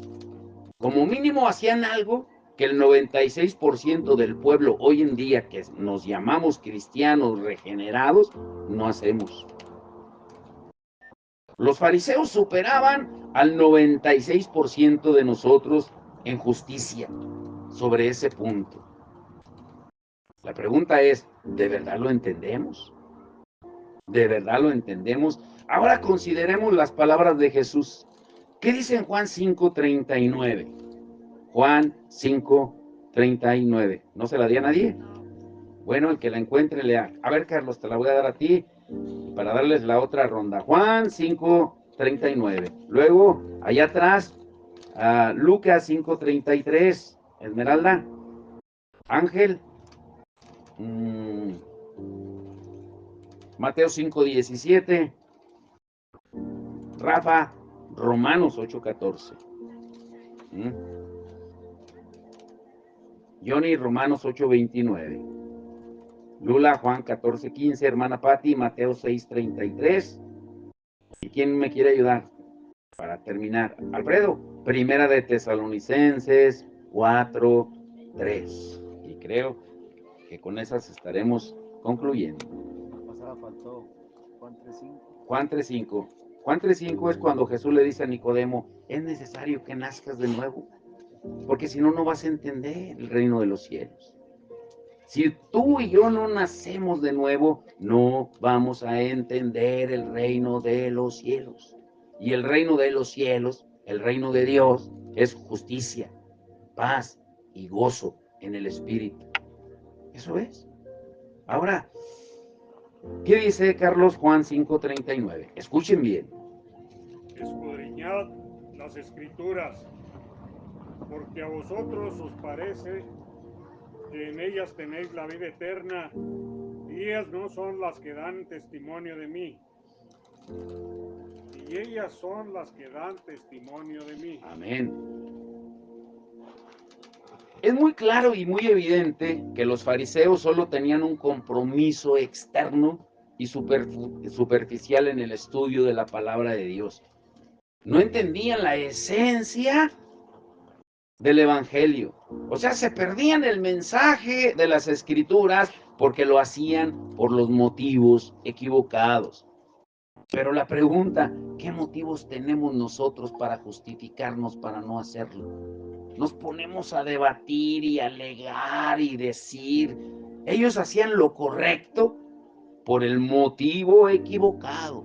Como mínimo hacían algo que el 96% del pueblo hoy en día, que nos llamamos cristianos regenerados, no hacemos. Los fariseos superaban al 96% de nosotros en justicia sobre ese punto. La pregunta es, ¿de verdad lo entendemos? ¿De verdad lo entendemos? Ahora consideremos las palabras de Jesús. ¿Qué dice en Juan 5:39? Juan 5:39. ¿No se la di a nadie? Bueno, el que la encuentre lea. A ver, Carlos, te la voy a dar a ti para darles la otra ronda. Juan 5:39. Luego, allá atrás, Lucas 5:33. Esmeralda, Ángel, Mateo 5:17. Rafa, Romanos 8:14. Johnny, Romanos 8:29. Lula, Juan 14:15. Hermana Patti, Mateo 6:33. ¿Y quién me quiere ayudar para terminar? Alfredo, Primera de Tesalonicenses 4:3. Y creo que con esas estaremos concluyendo. Pasada faltó Juan 3:5. Juan 3:5. Juan 3:5 es cuando Jesús le dice a Nicodemo, ¿es necesario que nazcas de nuevo? porque si no, no vas a entender el reino de los cielos. Si tú y yo no nacemos de nuevo, no vamos a entender el reino de los cielos. Y el reino de los cielos, el reino de Dios, es justicia, paz y gozo en el Espíritu. Eso es. Ahora, ¿qué dice Carlos Juan 5:39? Escuchen bien. Escudriñad las Escrituras, porque a vosotros os parece que en ellas tenéis la vida eterna, y ellas no son las que dan testimonio de mí. Y ellas son las que dan testimonio de mí. Amén. Es muy claro y muy evidente que los fariseos solo tenían un compromiso externo y superficial en el estudio de la palabra de Dios. No entendían la esencia del evangelio. O sea, se perdían el mensaje de las escrituras porque lo hacían por los motivos equivocados. Pero la pregunta, ¿qué motivos tenemos nosotros para justificarnos para no hacerlo? Nos ponemos a debatir y alegar y decir, ellos hacían lo correcto por el motivo equivocado.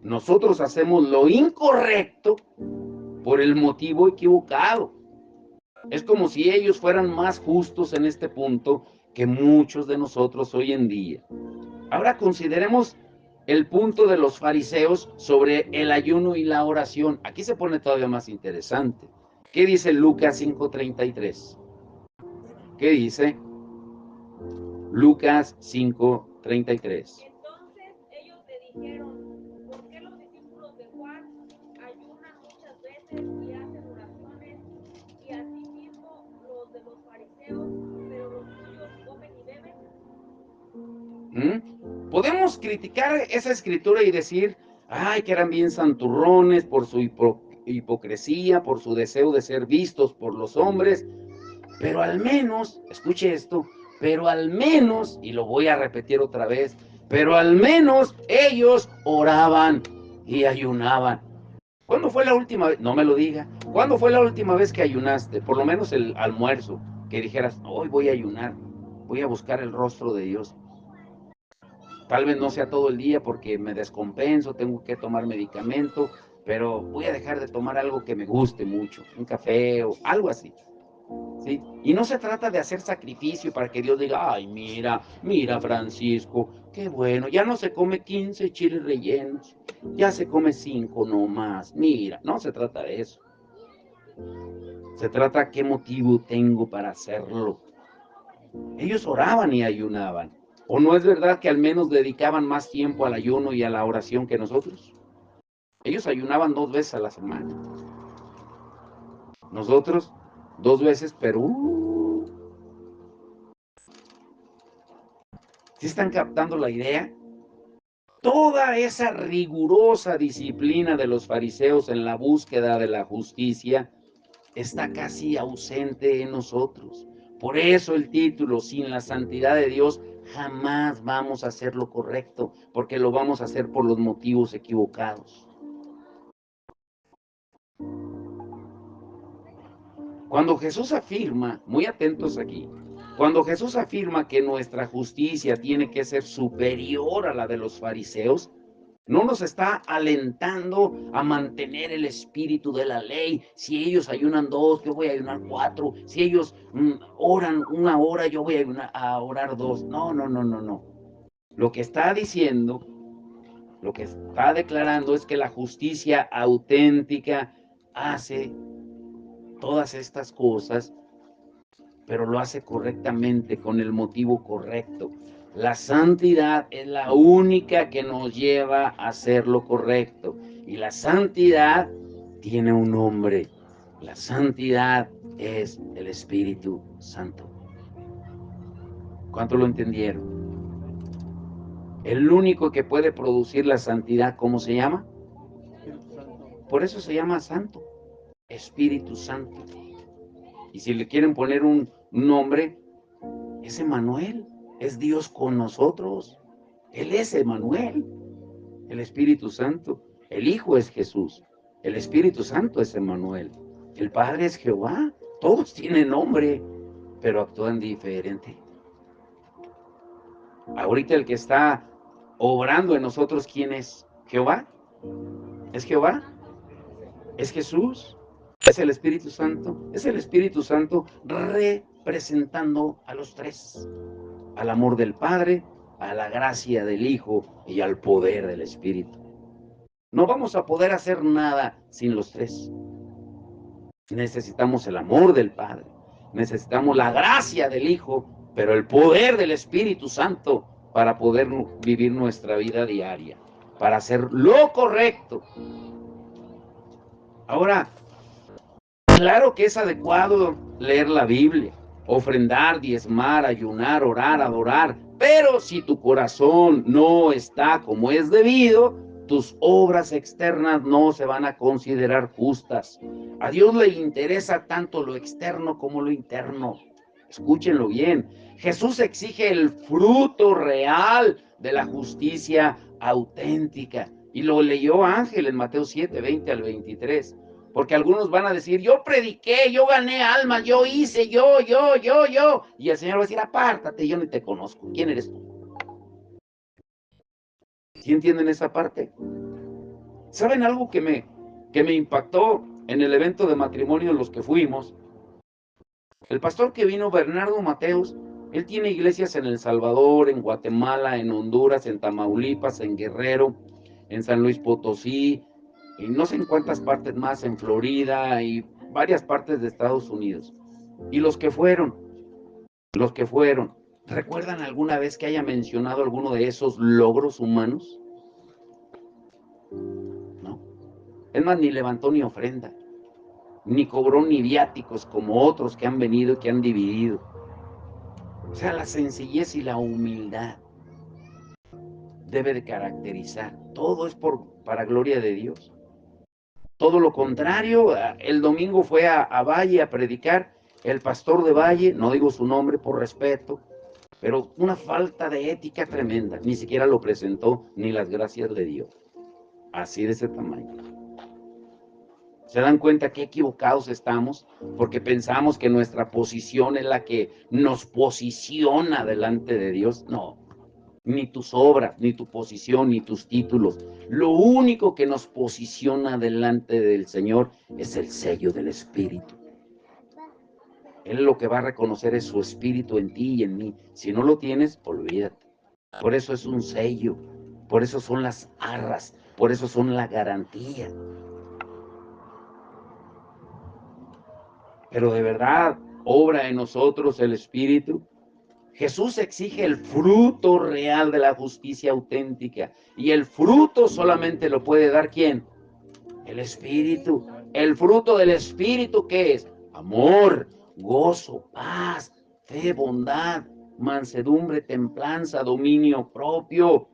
Nosotros hacemos lo incorrecto por el motivo equivocado. Es como si ellos fueran más justos en este punto que muchos de nosotros hoy en día. Ahora consideremos el punto de los fariseos sobre el ayuno y la oración. Aquí se pone todavía más interesante. ¿Qué dice Lucas 5:33? ¿Qué dice? Lucas 5:33. Entonces ellos le dijeron, ¿por qué los discípulos de Juan ayunan muchas veces y hacen oraciones, y asimismo los de los fariseos, pero los suyos comen y beben? Podemos criticar esa escritura y decir, ay, que eran bien santurrones por su hipocresía, por su deseo de ser vistos por los hombres, pero al menos, escuche esto, pero al menos, y lo voy a repetir otra vez, pero al menos ellos oraban y ayunaban. ¿Cuándo fue la última vez? No me lo diga. ¿Cuándo fue la última vez que ayunaste? Por lo menos el almuerzo, que dijeras, hoy voy a ayunar, voy a buscar el rostro de Dios. Tal vez no sea todo el día porque me descompenso, tengo que tomar medicamento, pero voy a dejar de tomar algo que me guste mucho, un café o algo así. ¿Sí? Y no se trata de hacer sacrificio para que Dios diga, ay, mira, mira Francisco, qué bueno, ya no se come 15 chiles rellenos, ya se come 5 nomás, mira, no se trata de eso. Se trata de qué motivo tengo para hacerlo. Ellos oraban y ayunaban. ¿O no es verdad que al menos dedicaban más tiempo al ayuno y a la oración que nosotros? Ellos ayunaban 2 veces a la semana. Nosotros 2 veces, pero ¿sí están captando la idea? Toda esa rigurosa disciplina de los fariseos en la búsqueda de la justicia está casi ausente en nosotros. Por eso el título, sin la santidad de Dios, jamás vamos a hacer lo correcto, porque lo vamos a hacer por los motivos equivocados. Cuando Jesús afirma, muy atentos aquí, cuando Jesús afirma que nuestra justicia tiene que ser superior a la de los fariseos, no nos está alentando a mantener el espíritu de la ley. Si ellos ayunan 2, yo voy a ayunar 4. Si ellos oran 1 hora, yo voy a orar 2. No, no, no, no, no. Lo que está diciendo, lo que está declarando es que la justicia auténtica hace todas estas cosas, pero lo hace correctamente, con el motivo correcto. La santidad es la única que nos lleva a hacer lo correcto. Y la santidad tiene un nombre. La santidad es el Espíritu Santo. ¿Cuánto lo entendieron? El único que puede producir la santidad, ¿cómo se llama? Espíritu Santo. Por eso se llama Santo, Espíritu Santo. Y si le quieren poner un nombre, es Emmanuel, es Dios con nosotros. Él es Emmanuel, el Espíritu Santo. El Hijo es Jesús, el Espíritu Santo es Emmanuel. El Padre es Jehová. Todos tienen nombre, pero actúan diferente. Ahorita el que está obrando en nosotros, ¿quién es? ¿Jehová? ¿Es Jehová? ¿Es Jesús? ¿Es el Espíritu Santo? Es el Espíritu Santo representando a los tres. Al amor del Padre, a la gracia del Hijo y al poder del Espíritu. No vamos a poder hacer nada sin los tres. Necesitamos el amor del Padre, necesitamos la gracia del Hijo, pero el poder del Espíritu Santo para poder vivir nuestra vida diaria, para hacer lo correcto. Ahora, claro que es adecuado leer la Biblia, ofrendar, diezmar, ayunar, orar, adorar, pero si tu corazón no está como es debido, tus obras externas no se van a considerar justas. A Dios le interesa tanto lo externo como lo interno. Escúchenlo bien. Jesús exige el fruto real de la justicia auténtica. Y lo leyó Ángel en Mateo 7, 20 al 23. Porque algunos van a decir, yo prediqué, yo gané almas, yo hice, yo. Y el Señor va a decir, apártate, yo ni te conozco. ¿Quién eres tú? ¿Sí entienden esa parte? ¿Saben algo que me impactó en el evento de matrimonio en los que fuimos? El pastor que vino, Bernardo Mateos, él tiene iglesias en El Salvador, en Guatemala, en Honduras, en Tamaulipas, en Guerrero, en San Luis Potosí, y no sé en cuántas partes más, en Florida y varias partes de Estados Unidos. Y los que fueron, ¿recuerdan alguna vez que haya mencionado alguno de esos logros humanos? No. Es más, ni levantó ni ofrenda, ni cobró ni viáticos como otros que han venido y que han dividido. O sea, la sencillez y la humildad debe de caracterizar. Todo es para gloria de Dios. Todo lo contrario, el domingo fue a Valle a predicar, el pastor de Valle, no digo su nombre por respeto, pero una falta de ética tremenda, ni siquiera lo presentó, ni las gracias le dio. Así de ese tamaño. ¿Se dan cuenta qué equivocados estamos? Porque pensamos que nuestra posición es la que nos posiciona delante de Dios. No, ni tus obras, ni tu posición, ni tus títulos. Lo único que nos posiciona delante del Señor es el sello del Espíritu. Él lo que va a reconocer es su Espíritu en ti y en mí. Si no lo tienes, olvídate. Por eso es un sello, por eso son las arras, por eso son la garantía. Pero de verdad, obra en nosotros el Espíritu. Jesús exige el fruto real de la justicia auténtica. Y el fruto solamente lo puede dar ¿quién? El Espíritu. El fruto del Espíritu, ¿qué es? Amor, gozo, paz, fe, bondad, mansedumbre, templanza, dominio propio.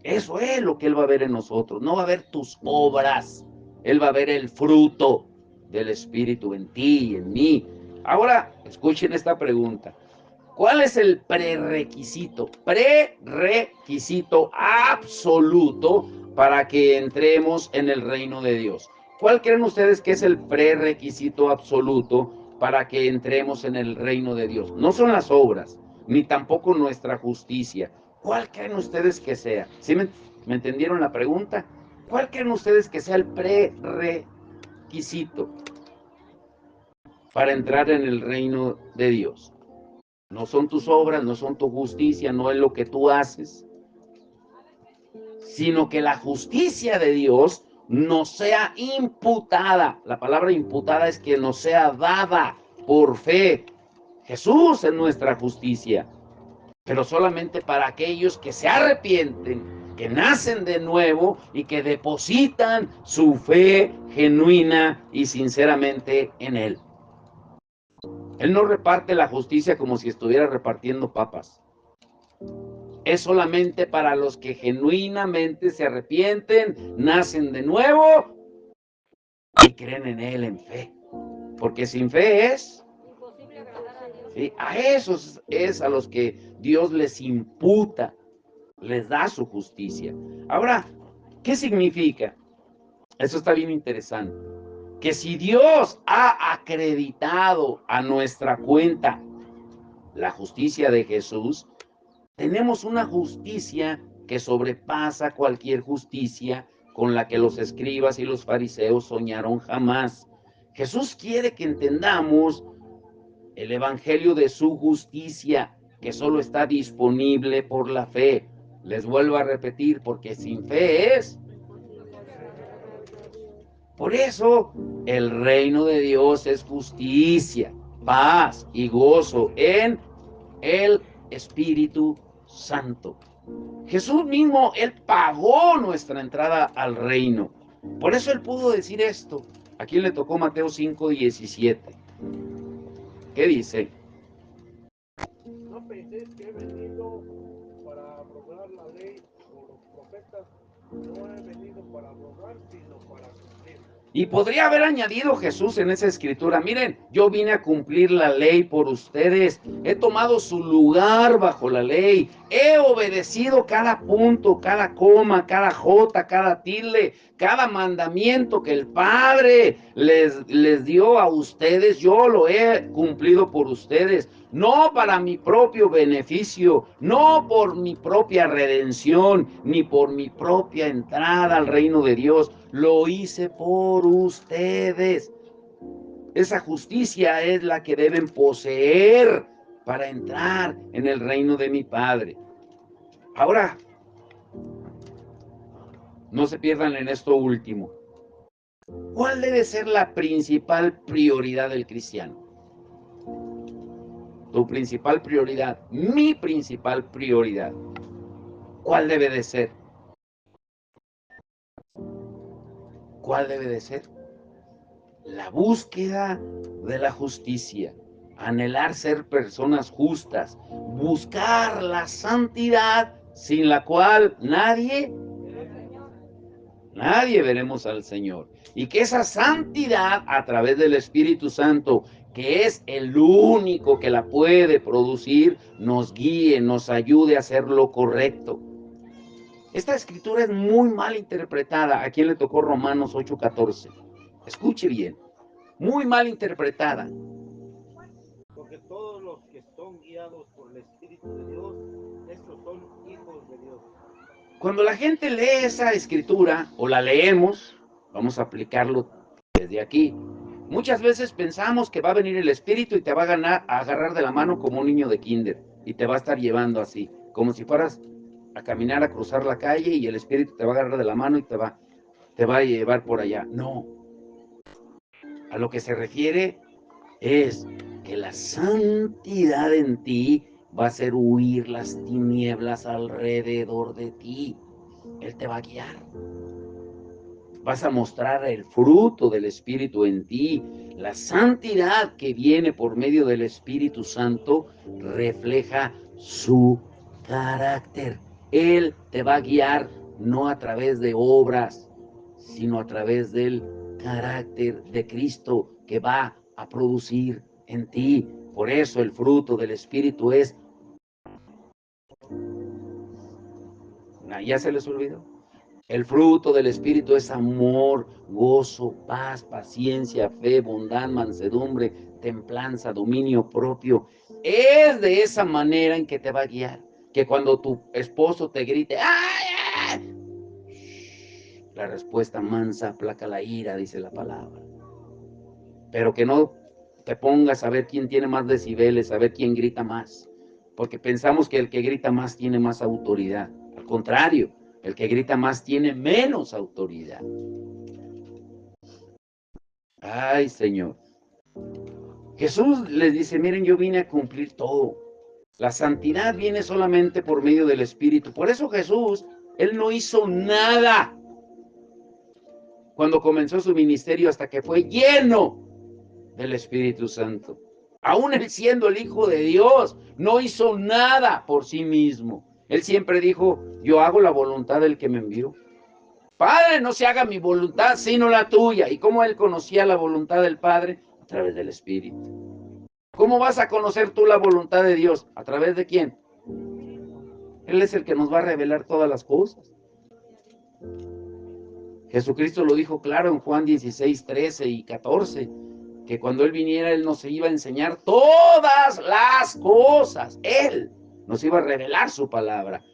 Eso es lo que Él va a ver en nosotros. No va a ver tus obras. Él va a ver el fruto del Espíritu en ti y en mí. Ahora, escuchen esta pregunta. ¿Cuál es el prerequisito absoluto para que entremos en el reino de Dios? ¿Cuál creen ustedes que es el prerequisito absoluto para que entremos en el reino de Dios? No son las obras, ni tampoco nuestra justicia. ¿Cuál creen ustedes que sea? ¿Sí me entendieron la pregunta? ¿Cuál creen ustedes que sea el prerequisito para entrar en el reino de Dios? No son tus obras, no son tu justicia, no es lo que tú haces, sino que la justicia de Dios nos sea imputada. La palabra imputada es que nos sea dada por fe. Jesús es nuestra justicia, pero solamente para aquellos que se arrepienten, que nacen de nuevo y que depositan su fe genuina y sinceramente en Él. Él no reparte la justicia como si estuviera repartiendo papas. Es solamente para los que genuinamente se arrepienten, nacen de nuevo y creen en Él en fe. Porque sin fe es imposible agradar a Dios. ¿sí? A esos es a los que Dios les imputa, les da su justicia. Ahora, ¿qué significa? Eso está bien interesante. que si Dios ha acreditado a nuestra cuenta la justicia de Jesús, tenemos una justicia que sobrepasa cualquier justicia con la que los escribas y los fariseos soñaron jamás. Jesús quiere que entendamos el evangelio de su justicia, que solo está disponible por la fe. Les vuelvo a repetir, porque sin fe es. Por eso, el reino de Dios es justicia, paz y gozo en el Espíritu Santo. Jesús mismo, Él pagó nuestra entrada al reino. Por eso Él pudo decir esto. Aquí le tocó Mateo 5:17. ¿Qué dice? No penséis que he venido para abrogar la ley o los profetas. No he venido para abrogar, sino para cumplir. Y podría haber añadido Jesús en esa escritura: miren, yo vine a cumplir la ley por ustedes, he tomado su lugar bajo la ley, he obedecido cada punto, cada coma, cada jota, cada tilde, cada mandamiento que el Padre les dio a ustedes, yo lo he cumplido por ustedes, no para mi propio beneficio, no por mi propia redención, ni por mi propia entrada al reino de Dios, lo hice por ustedes. Esa justicia es la que deben poseer para entrar en el reino de mi Padre. Ahora, no se pierdan en esto último. ¿Cuál debe ser la principal prioridad del cristiano? Tu principal prioridad, mi principal prioridad. ¿Cuál debe de ser? ¿Cuál debe de ser? La búsqueda de la justicia, anhelar ser personas justas, buscar la santidad sin la cual nadie veremos al Señor. Y que esa santidad a través del Espíritu Santo, que es el único que la puede producir, nos guíe, nos ayude a hacer lo correcto. Esta escritura es muy mal interpretada. ¿A quién le tocó Romanos 8:14? Escuche bien, muy mal interpretada. Porque todos los que son guiados por el Espíritu de Dios, estos son hijos de Dios. Cuando la gente lee esa escritura, o la leemos, vamos a aplicarlo desde aquí. Muchas veces pensamos que va a venir el Espíritu y te va a agarrar de la mano como un niño de kinder, y te va a estar llevando así, como si fueras a caminar, a cruzar la calle, y el Espíritu te va a agarrar de la mano y te va a llevar por allá. No. A lo que se refiere es que la santidad en ti va a hacer huir las tinieblas alrededor de ti. Él te va a guiar. Vas a mostrar el fruto del Espíritu en ti. La santidad que viene por medio del Espíritu Santo refleja su carácter. Él te va a guiar no a través de obras, sino a través del carácter de Cristo que va a producir en ti. Por eso el fruto del Espíritu es... ¿Ya se les olvidó? El fruto del Espíritu es amor, gozo, paz, paciencia, fe, bondad, mansedumbre, templanza, dominio propio. Es de esa manera en que te va a guiar. Que cuando tu esposo te grite, ¡ay, ay!, la respuesta mansa aplaca la ira, dice la palabra. Pero que no te pongas a ver quién tiene más decibeles, a ver quién grita más. Porque pensamos que el que grita más tiene más autoridad. Al contrario, el que grita más tiene menos autoridad. Ay, Señor. Jesús les dice, miren, yo vine a cumplir todo. La santidad viene solamente por medio del Espíritu. Por eso Jesús, Él no hizo nada cuando comenzó su ministerio hasta que fue lleno del Espíritu Santo. Aún Él siendo el Hijo de Dios, no hizo nada por sí mismo. Él siempre dijo, yo hago la voluntad del que me envió. Padre, no se haga mi voluntad, sino la tuya. ¿Y cómo Él conocía la voluntad del Padre? A través del Espíritu. ¿Cómo vas a conocer tú la voluntad de Dios? ¿A través de quién? Él es el que nos va a revelar todas las cosas. Jesucristo lo dijo claro en Juan 16, 13 y 14, que cuando Él viniera, Él nos iba a enseñar todas las cosas. Él nos iba a revelar su palabra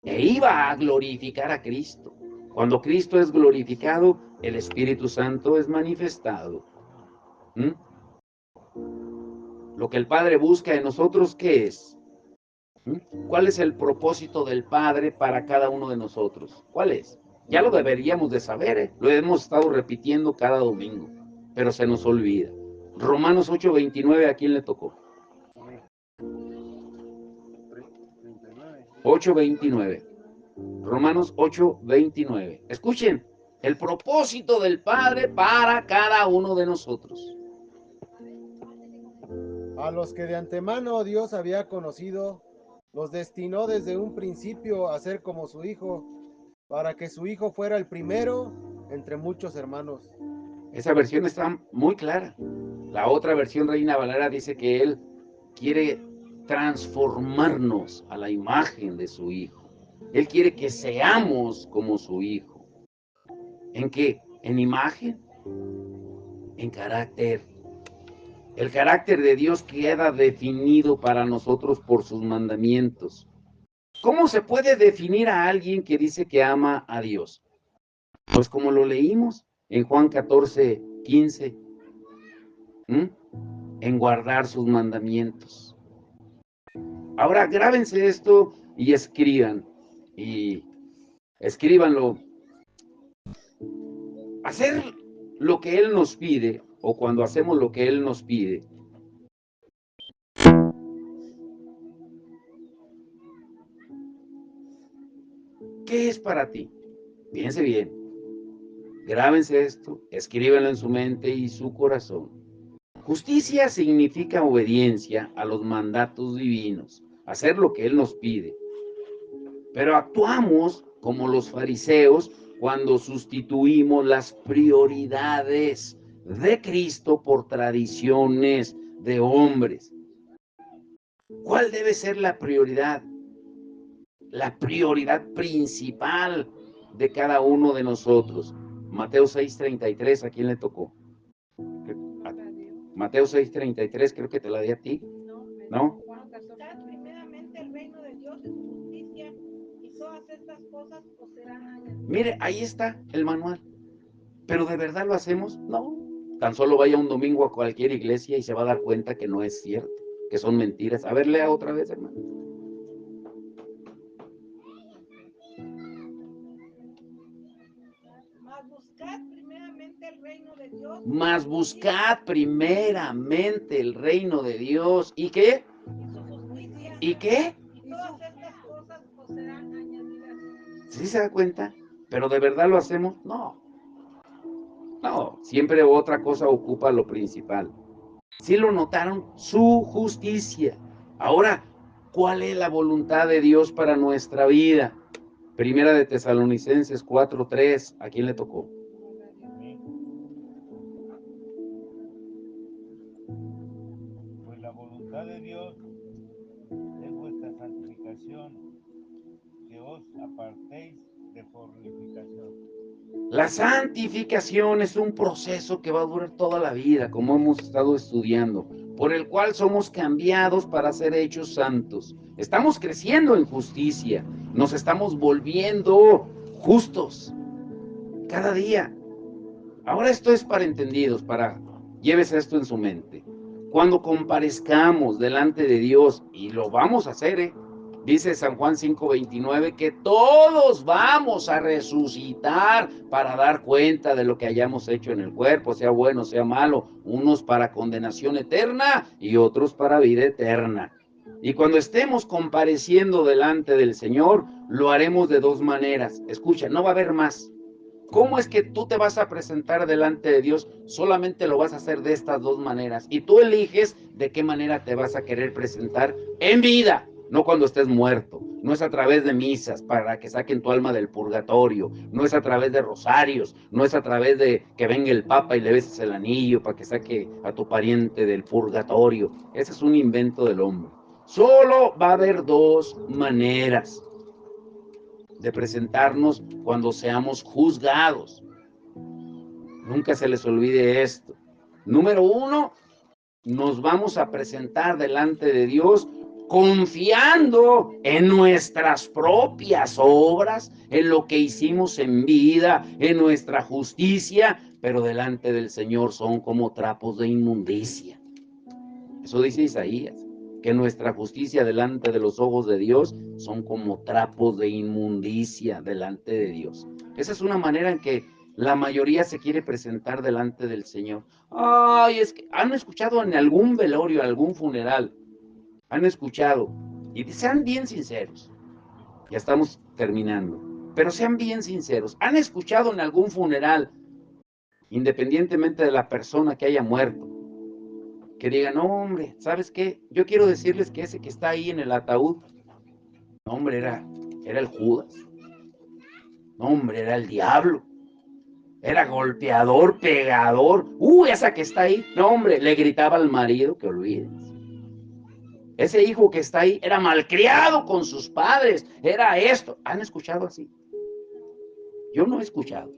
e iba a glorificar a Cristo. Cuando Cristo es glorificado, el Espíritu Santo es manifestado. ¿Mm? Lo que el Padre busca en nosotros, ¿qué es? ¿Mm? ¿Cuál es el propósito del Padre para cada uno de nosotros? ¿Cuál es? Ya lo deberíamos de saber, ¿eh? Lo hemos estado repitiendo cada domingo, pero se nos olvida. Romanos 8:29, ¿a quién le tocó? 8:29. Romanos 8:29. Escuchen, el propósito del Padre para cada uno de nosotros. A los que de antemano Dios había conocido, los destinó desde un principio a ser como su Hijo, para que su Hijo fuera el primero entre muchos hermanos. Esa versión está muy clara. La otra versión, Reina Valera, dice que Él quiere transformarnos a la imagen de su Hijo. Él quiere que seamos como su Hijo. ¿En qué? En imagen, en carácter. El carácter de Dios queda definido para nosotros por sus mandamientos. ¿Cómo se puede definir a alguien que dice que ama a Dios? Pues como lo leímos en Juan 14:15, en guardar sus mandamientos. Ahora grábense esto y escríbanlo. Hacer lo que Él nos pide, o cuando hacemos lo que Él nos pide, ¿qué es para ti? Fíjense bien, grábense esto, escríbanlo en su mente y su corazón. Justicia significa obediencia a los mandatos divinos, hacer lo que Él nos pide. Pero actuamos como los fariseos cuando sustituimos las prioridades de Cristo por tradiciones de hombres. ¿Cuál debe ser la prioridad? La prioridad principal de cada uno de nosotros. Mateo 6:33, ¿a quién le tocó? Mateo 6:33, creo que te la di a ti. ¿No? Buscad primeramente el reino de Dios y su justicia, y todas estas cosas os serán añadidas. Mire, ahí está el manual. ¿Pero de verdad lo hacemos? No. Tan solo vaya un domingo a cualquier iglesia y se va a dar cuenta que no es cierto, que son mentiras. A ver, lea otra vez, hermano. Mas buscad primeramente el reino de Dios. Mas buscad primeramente el reino de Dios. ¿Y qué? Y su justicia. ¿Y qué? Y todas estas cosas os serán añadidas. ¿Sí se da cuenta? ¿Pero de verdad lo hacemos? No. No, siempre otra cosa ocupa lo principal. ¿Sí lo notaron? Su justicia. Ahora, ¿cuál es la voluntad de Dios para nuestra vida? Primera de Tesalonicenses 4:3. ¿A quién le tocó? Pues la voluntad de Dios es vuestra santificación, que os apartéis de fornicación. La santificación es un proceso que va a durar toda la vida, como hemos estado estudiando, por el cual somos cambiados para ser hechos santos. Estamos creciendo en justicia, nos estamos volviendo justos cada día. Ahora esto es para entendidos, llévese esto en su mente. Cuando comparezcamos delante de Dios, y lo vamos a hacer, dice San Juan 5:29, que todos vamos a resucitar para dar cuenta de lo que hayamos hecho en el cuerpo, sea bueno, sea malo, unos para condenación eterna y otros para vida eterna. Y cuando estemos compareciendo delante del Señor, lo haremos de dos maneras. Escucha, no va a haber más. ¿Cómo es que tú te vas a presentar delante de Dios? Solamente lo vas a hacer de estas dos maneras. Y tú eliges de qué manera te vas a querer presentar en vida, no cuando estés muerto. No es a través de misas para que saquen tu alma del purgatorio. No es a través de rosarios. No es a través de que venga el Papa y le beses el anillo para que saque a tu pariente del purgatorio. Ese es un invento del hombre. Solo va a haber dos maneras. de presentarnos cuando seamos juzgados. Nunca se les olvide esto. Número 1, nos vamos a presentar delante de Dios confiando en nuestras propias obras, en lo que hicimos en vida, en nuestra justicia, pero delante del Señor son como trapos de inmundicia. Eso dice Isaías, que nuestra justicia delante de los ojos de Dios son como trapos de inmundicia delante de Dios. Esa es una manera en que la mayoría se quiere presentar delante del Señor. Ay, es que han escuchado en algún velorio, algún funeral, han escuchado, y sean bien sinceros, ya estamos terminando, pero sean bien sinceros, han escuchado en algún funeral, independientemente de la persona que haya muerto, que digan, no, hombre, ¿sabes qué? Yo quiero decirles que ese que está ahí en el ataúd, no, hombre, era el Judas, no, hombre, era el diablo, era golpeador, pegador, esa que está ahí, no, hombre, le gritaba al marido que olvides. Ese hijo que está ahí era malcriado con sus padres, era esto. ¿Han escuchado así? Yo no he escuchado.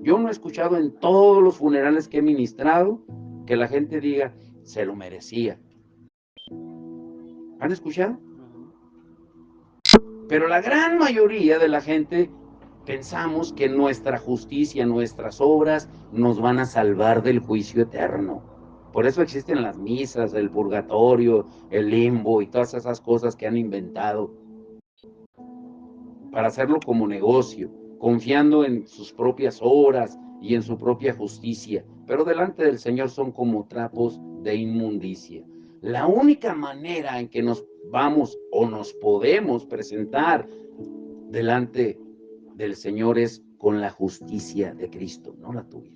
Yo no he escuchado en todos los funerales que he ministrado que la gente diga, se lo merecía. ¿Han escuchado? Pero la gran mayoría de la gente pensamos que nuestra justicia, nuestras obras nos van a salvar del juicio eterno. Por eso existen las misas, el purgatorio, el limbo y todas esas cosas que han inventado para hacerlo como negocio, confiando en sus propias obras y en su propia justicia, pero delante del Señor son como trapos de inmundicia. La única manera en que nos vamos o nos podemos presentar delante del Señor es con la justicia de Cristo, no la tuya.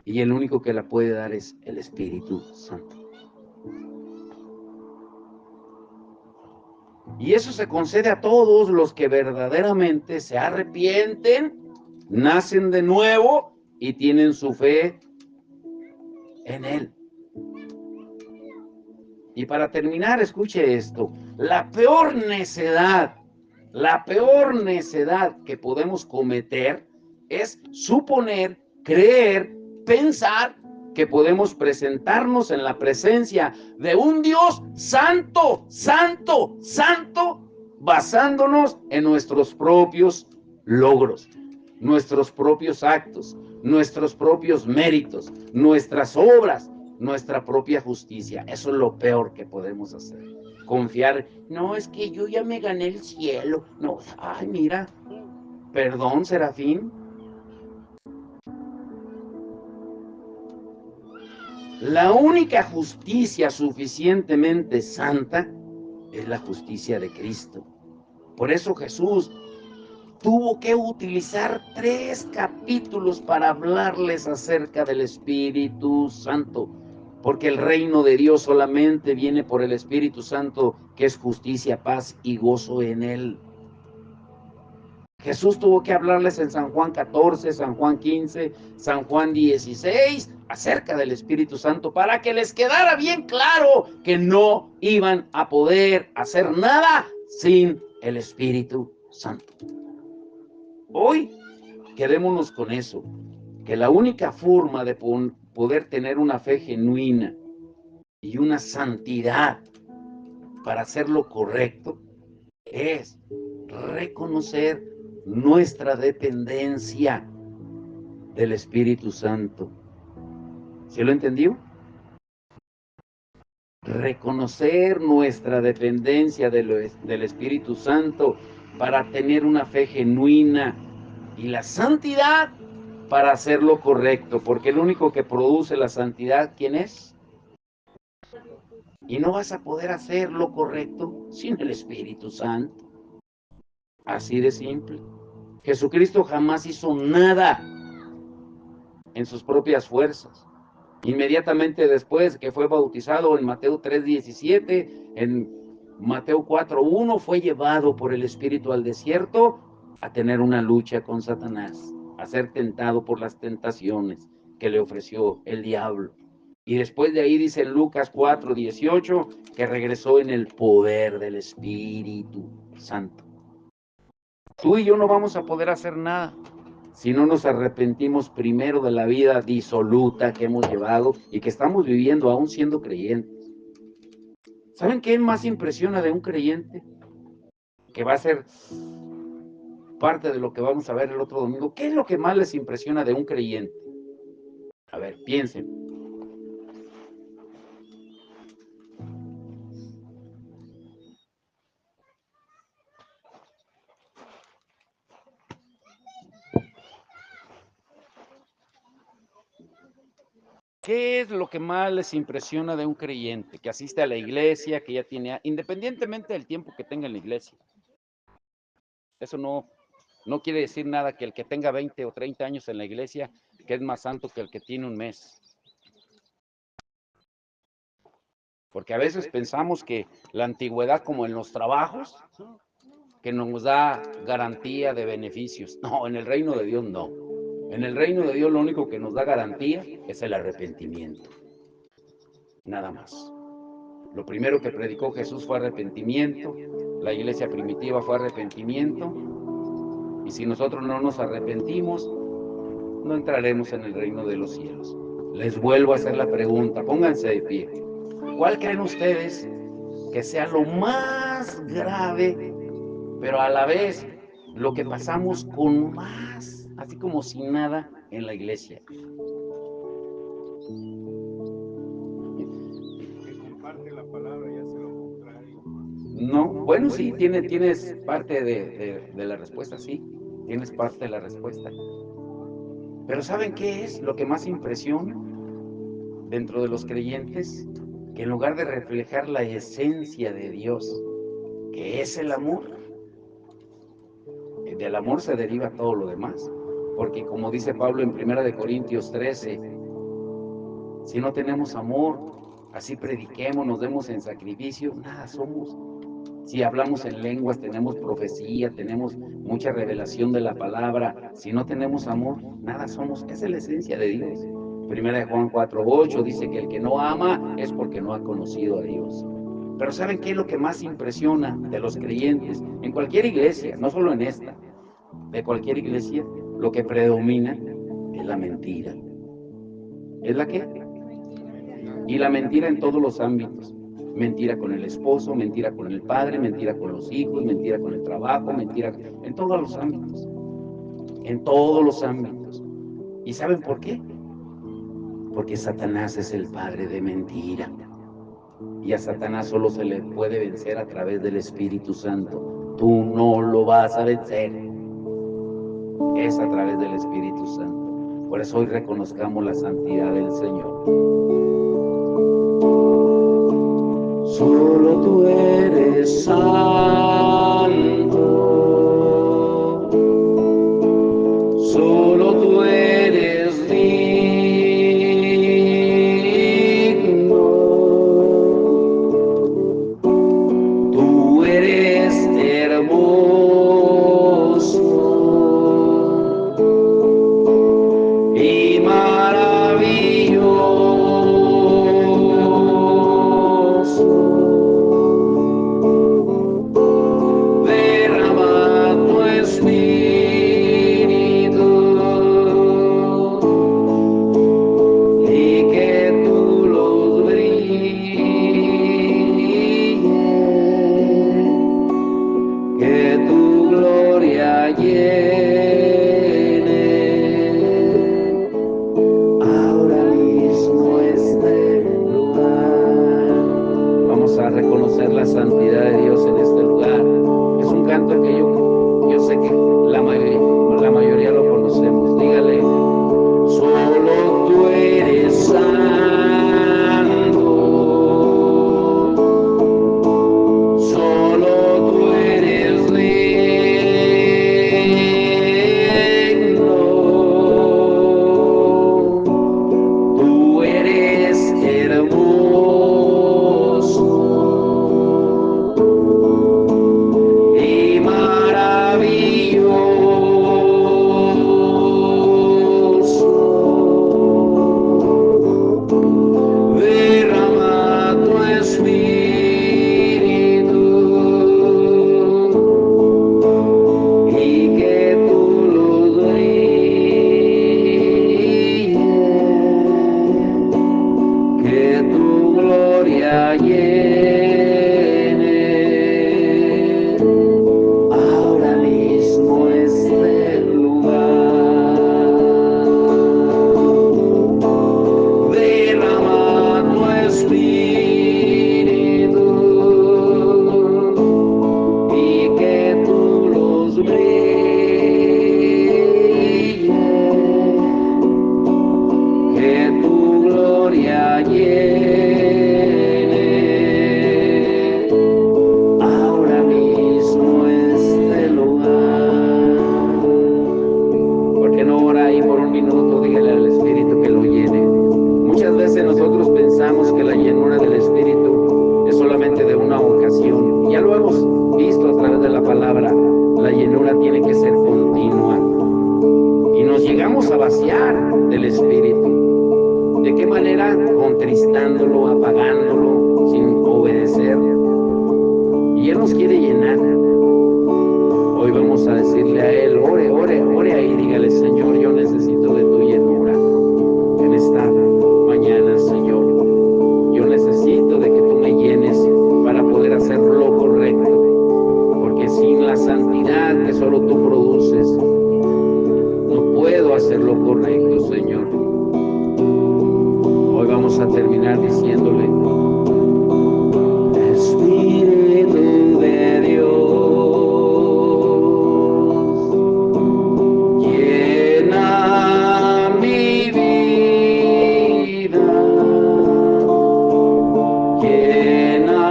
Y el único que la puede dar es el Espíritu Santo. Y eso se concede a todos los que verdaderamente se arrepienten, nacen de nuevo y tienen su fe en Él. Y para terminar, escuche esto. La peor necedad que podemos cometer es suponer, creer, pensar que podemos presentarnos en la presencia de un Dios santo, santo, santo, basándonos en nuestros propios logros, nuestros propios actos, nuestros propios méritos, nuestras obras, nuestra propia justicia. Eso es lo peor que podemos hacer. Confiar, no, es que yo ya me gané el cielo. No, ay, mira, perdón, Serafín. La única justicia suficientemente santa es la justicia de Cristo. Por eso Jesús tuvo que utilizar 3 capítulos para hablarles acerca del Espíritu Santo, porque el reino de Dios solamente viene por el Espíritu Santo, que es justicia, paz y gozo en Él. Jesús tuvo que hablarles en San Juan 14, San Juan 15, San Juan 16 acerca del Espíritu Santo para que les quedara bien claro que no iban a poder hacer nada sin el Espíritu Santo. Hoy quedémonos con eso, que la única forma de poder tener una fe genuina y una santidad para hacer lo correcto es reconocer nuestra dependencia del Espíritu Santo. ¿Sí lo entendió? Reconocer nuestra dependencia del Espíritu Santo para tener una fe genuina y la santidad para hacer lo correcto, porque el único que produce la santidad, ¿quién es? Y no vas a poder hacer lo correcto sin el Espíritu Santo. Así de simple. Jesucristo jamás hizo nada en sus propias fuerzas. Inmediatamente después que fue bautizado en Mateo 3:17, en Mateo 4:1, fue llevado por el Espíritu al desierto a tener una lucha con Satanás, a ser tentado por las tentaciones que le ofreció el diablo. Y después de ahí dice en Lucas 4:18 que regresó en el poder del Espíritu Santo. Tú y yo no vamos a poder hacer nada si no nos arrepentimos primero de la vida disoluta que hemos llevado y que estamos viviendo aún siendo creyentes. ¿Saben qué más impresiona de un creyente? Que va a ser parte de lo que vamos a ver el otro domingo. ¿Qué es lo que más les impresiona de un creyente? A ver, piensen. ¿Qué es lo que más les impresiona de un creyente? Que asiste a la iglesia, que ya tiene, independientemente del tiempo que tenga en la iglesia. Eso no quiere decir nada que el que tenga 20 o 30 años en la iglesia, que es más santo que el que tiene un mes. Porque a veces pensamos que la antigüedad, como en los trabajos, que nos da garantía de beneficios. No, en el reino de Dios no. En el reino de Dios lo único que nos da garantía es el arrepentimiento. Nada más. Lo primero que predicó Jesús fue arrepentimiento. La iglesia primitiva fue arrepentimiento. Y si nosotros no nos arrepentimos, no entraremos en el reino de los cielos. Les vuelvo a hacer la pregunta, pónganse de pie. ¿Cuál creen ustedes que sea lo más grave, pero a la vez lo que pasamos con más, así como sin nada en la iglesia? Que comparte la palabra y hace lo contrario. No, bueno, sí, tienes parte de la respuesta, sí, tienes parte de la respuesta. Pero ¿saben qué es lo que más impresiona dentro de los creyentes? Que en lugar de reflejar la esencia de Dios, que es el amor, del amor se deriva todo lo demás. Porque como dice Pablo en 1 Corintios 13, si no tenemos amor, así prediquemos, nos demos en sacrificio, nada somos. Si hablamos en lenguas, tenemos profecía, tenemos mucha revelación de la palabra. Si no tenemos amor, nada somos. Esa es la esencia de Dios. 1 Juan 4:8 dice que el que no ama es porque no ha conocido a Dios. Pero ¿saben qué es lo que más impresiona de los creyentes? En cualquier iglesia, no solo en esta, de cualquier iglesia, lo que predomina es la mentira. ¿Es la qué? Y la mentira en todos los ámbitos. Mentira con el esposo, mentira con el padre, mentira con los hijos, mentira con el trabajo, mentira en todos los ámbitos. En todos los ámbitos. ¿Y saben por qué? Porque Satanás es el padre de mentira. Y a Satanás solo se le puede vencer a través del Espíritu Santo. Tú no lo vas a vencer. Es a través del Espíritu Santo. Por eso hoy reconozcamos la santidad del Señor. Solo tú eres santo, solo tú eres digno, tú eres hermoso y maravilloso. Reconocer la santidad de Dios en este lugar. Es un canto que yo sé que la mayoría lo conocemos. Dígale, solo tú eres santo, solo tú eres digno, tú eres hermoso y maravilloso. la llenura tiene que ser continua. Y nos llegamos a vaciar del Espíritu. ¿De qué manera? Contristándolo, apagándolo, sin obedecer. Y Él nos quiere llenar. Hoy vamos a decirle a Él, ore ahí, dígale, Señor, yo necesito de tu llenura en esta mañana, Señor. Yo necesito de que tú me llenes para poder hacer lo correcto, porque sin la santidad que solo tú produces, no puedo hacer lo correcto, Señor. Hoy vamos a terminar diciéndole, Espíritu de Dios, llena mi vida, llena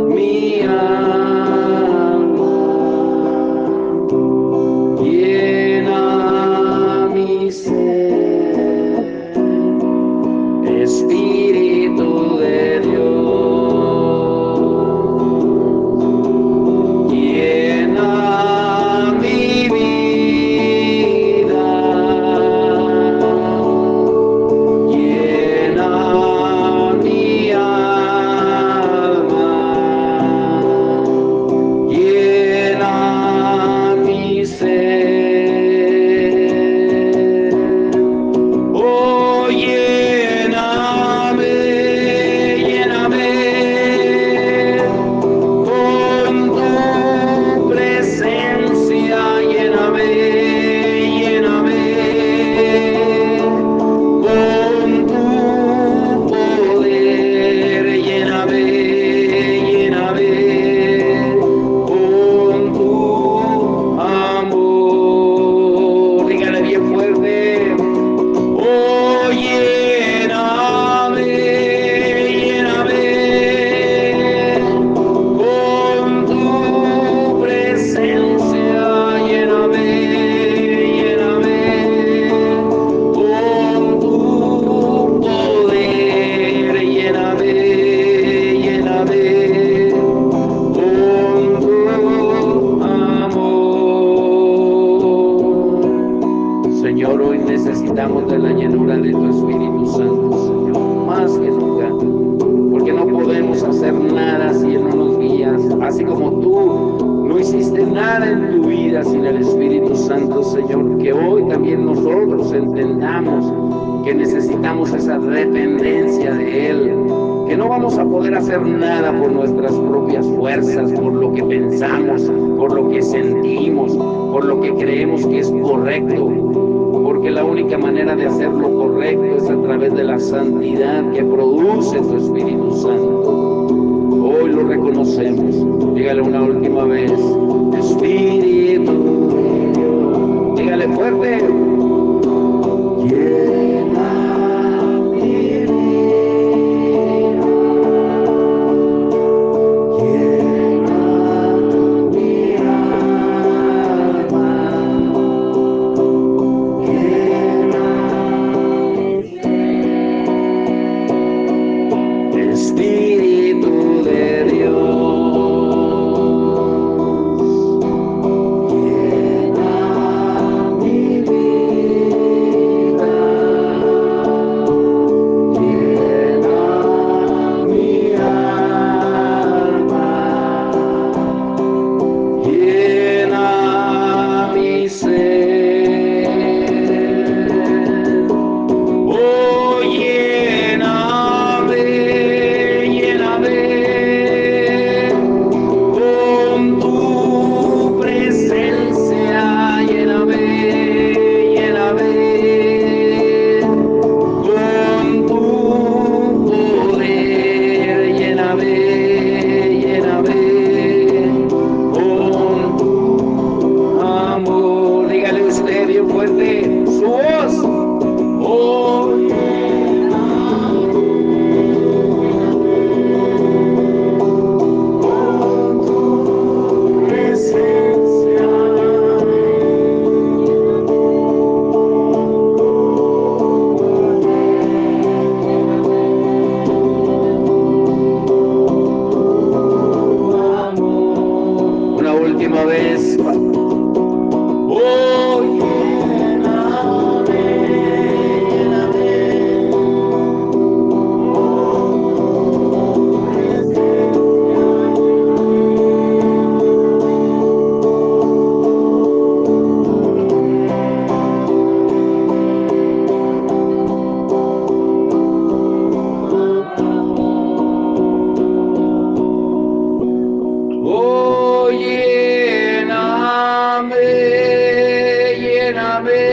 mi alma, llena mi ser, Espíritu de Dios. Llena mi vida, llena mi alma, llena mi ser. Oh, lléname, lléname con tu presencia, lléname, lléname con tu poder, lléname, lléname con tu amor. Dígale bien fuerte. Oh, lléname, lléname con tu presencia, lléname, lléname con tu poder, lléname, lléname con tu amor. Señor, hoy necesitamos de la llenura de tu Espíritu Santo, Señor, más que nunca, porque no podemos hacer nada si Él no nos guía, así como tú no hiciste nada en tu vida sin el Espíritu Santo, Señor. Que hoy también nosotros entendamos que necesitamos esa dependencia de Él, que no vamos a poder hacer nada por nuestras propias fuerzas, por lo que pensamos, por lo que sentimos, por lo que creemos que es correcto, porque la única manera de hacer lo correcto es a través de la santidad que produce tu Espíritu Santo. Hoy lo reconocemos. Dígale una última vez, Espíritu de Dios. Dígale fuerte. Llena mi vida, llena mi alma, llena mi Espíritu de Dios, es, Padre. Oh, lléname, lléname. Oh, lléname, lléname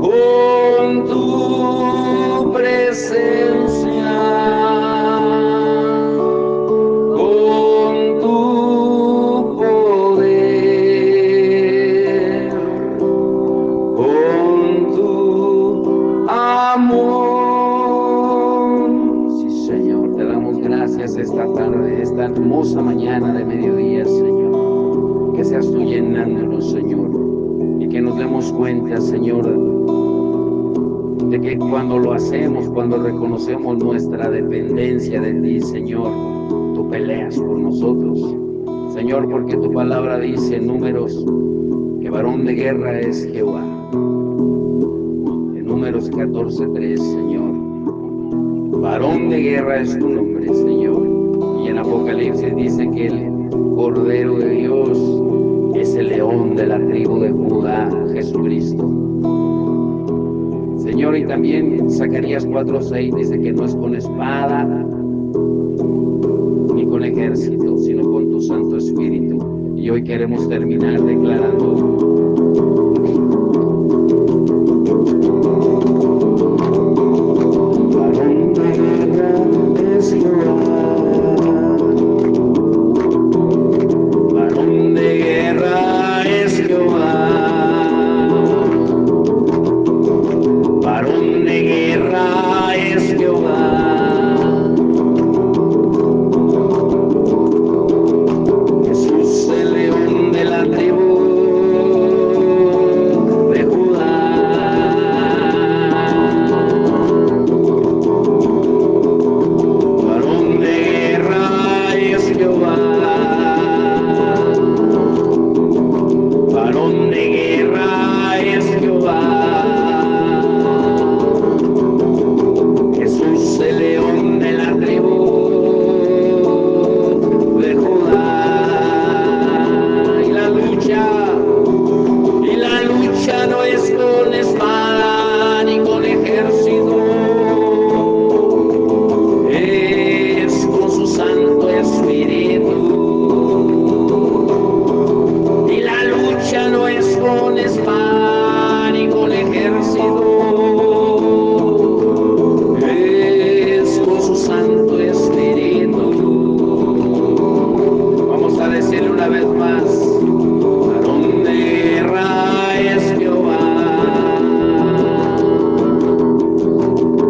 con tu presencia, con tu poder, con tu amor. Sí, Señor, te damos gracias esta tarde, esta hermosa mañana de mediodía, Señor. Que seas tú llenándonos, Señor, y que nos demos cuenta, Señor, de que cuando lo hacemos, cuando reconocemos nuestra dependencia de ti, Señor, tú peleas por nosotros, Señor, porque tu palabra dice en Números que varón de guerra es Jehová. En Números 14:3, Señor, varón de guerra es tu nombre, Señor. Y en Apocalipsis dice que el Cordero de Dios es el león de la tribu de Judá, Jesucristo. Señor, y también Zacarías 4:6 dice que no es con espada ni con ejército, sino con tu Santo Espíritu. Y hoy queremos terminar declarando: varón de guerra es Jehová. Varón de guerra es Jehová. Varón de guerra es Jehová. Jesús, el león de la tribu de Judá. Varón de guerra es Jehová. Varón de guerra es Jehová. Jesús, el león de la tribu de Judá. Y la lucha no es con espada ni con ejército, es con su Santo Espíritu. Y la lucha no es con espada ni con ejército, es con su Santo Espíritu. Vamos a decirle una vez más: varón de guerra es Jehová.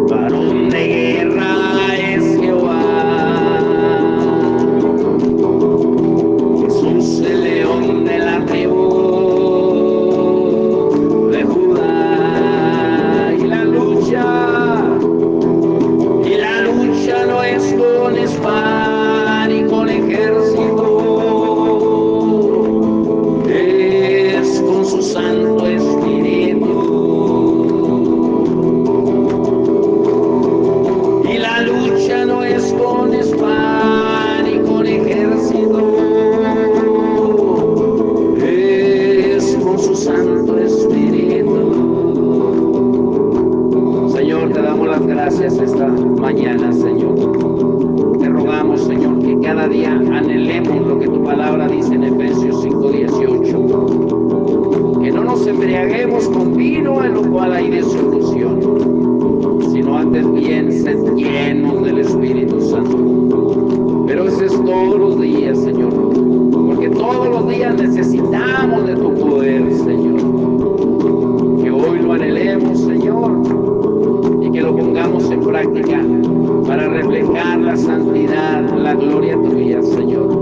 Varón de guerra es Jehová. Jesús, el león de la tribu de Judá. Y la lucha no es con espada ni con ejército, es con su Santo Espíritu. Y la lucha no es con espada ni con ejército, es con su Santo Espíritu. Señor, te damos las gracias esta mañana, Señor. Te rogamos, Señor, que cada día anhelemos lo que tu palabra dice en Efesios 5:18. Que no nos embriaguemos con vino, en lo cual hay disolución, sino antes bien sed llenos del Espíritu Santo. Pero eso es todos los días, Señor, porque todos los días necesitamos de tu poder, Señor. Que hoy lo anhelemos, Señor, y que lo pongamos en práctica para reflejar la santidad, la gloria tuya, Señor.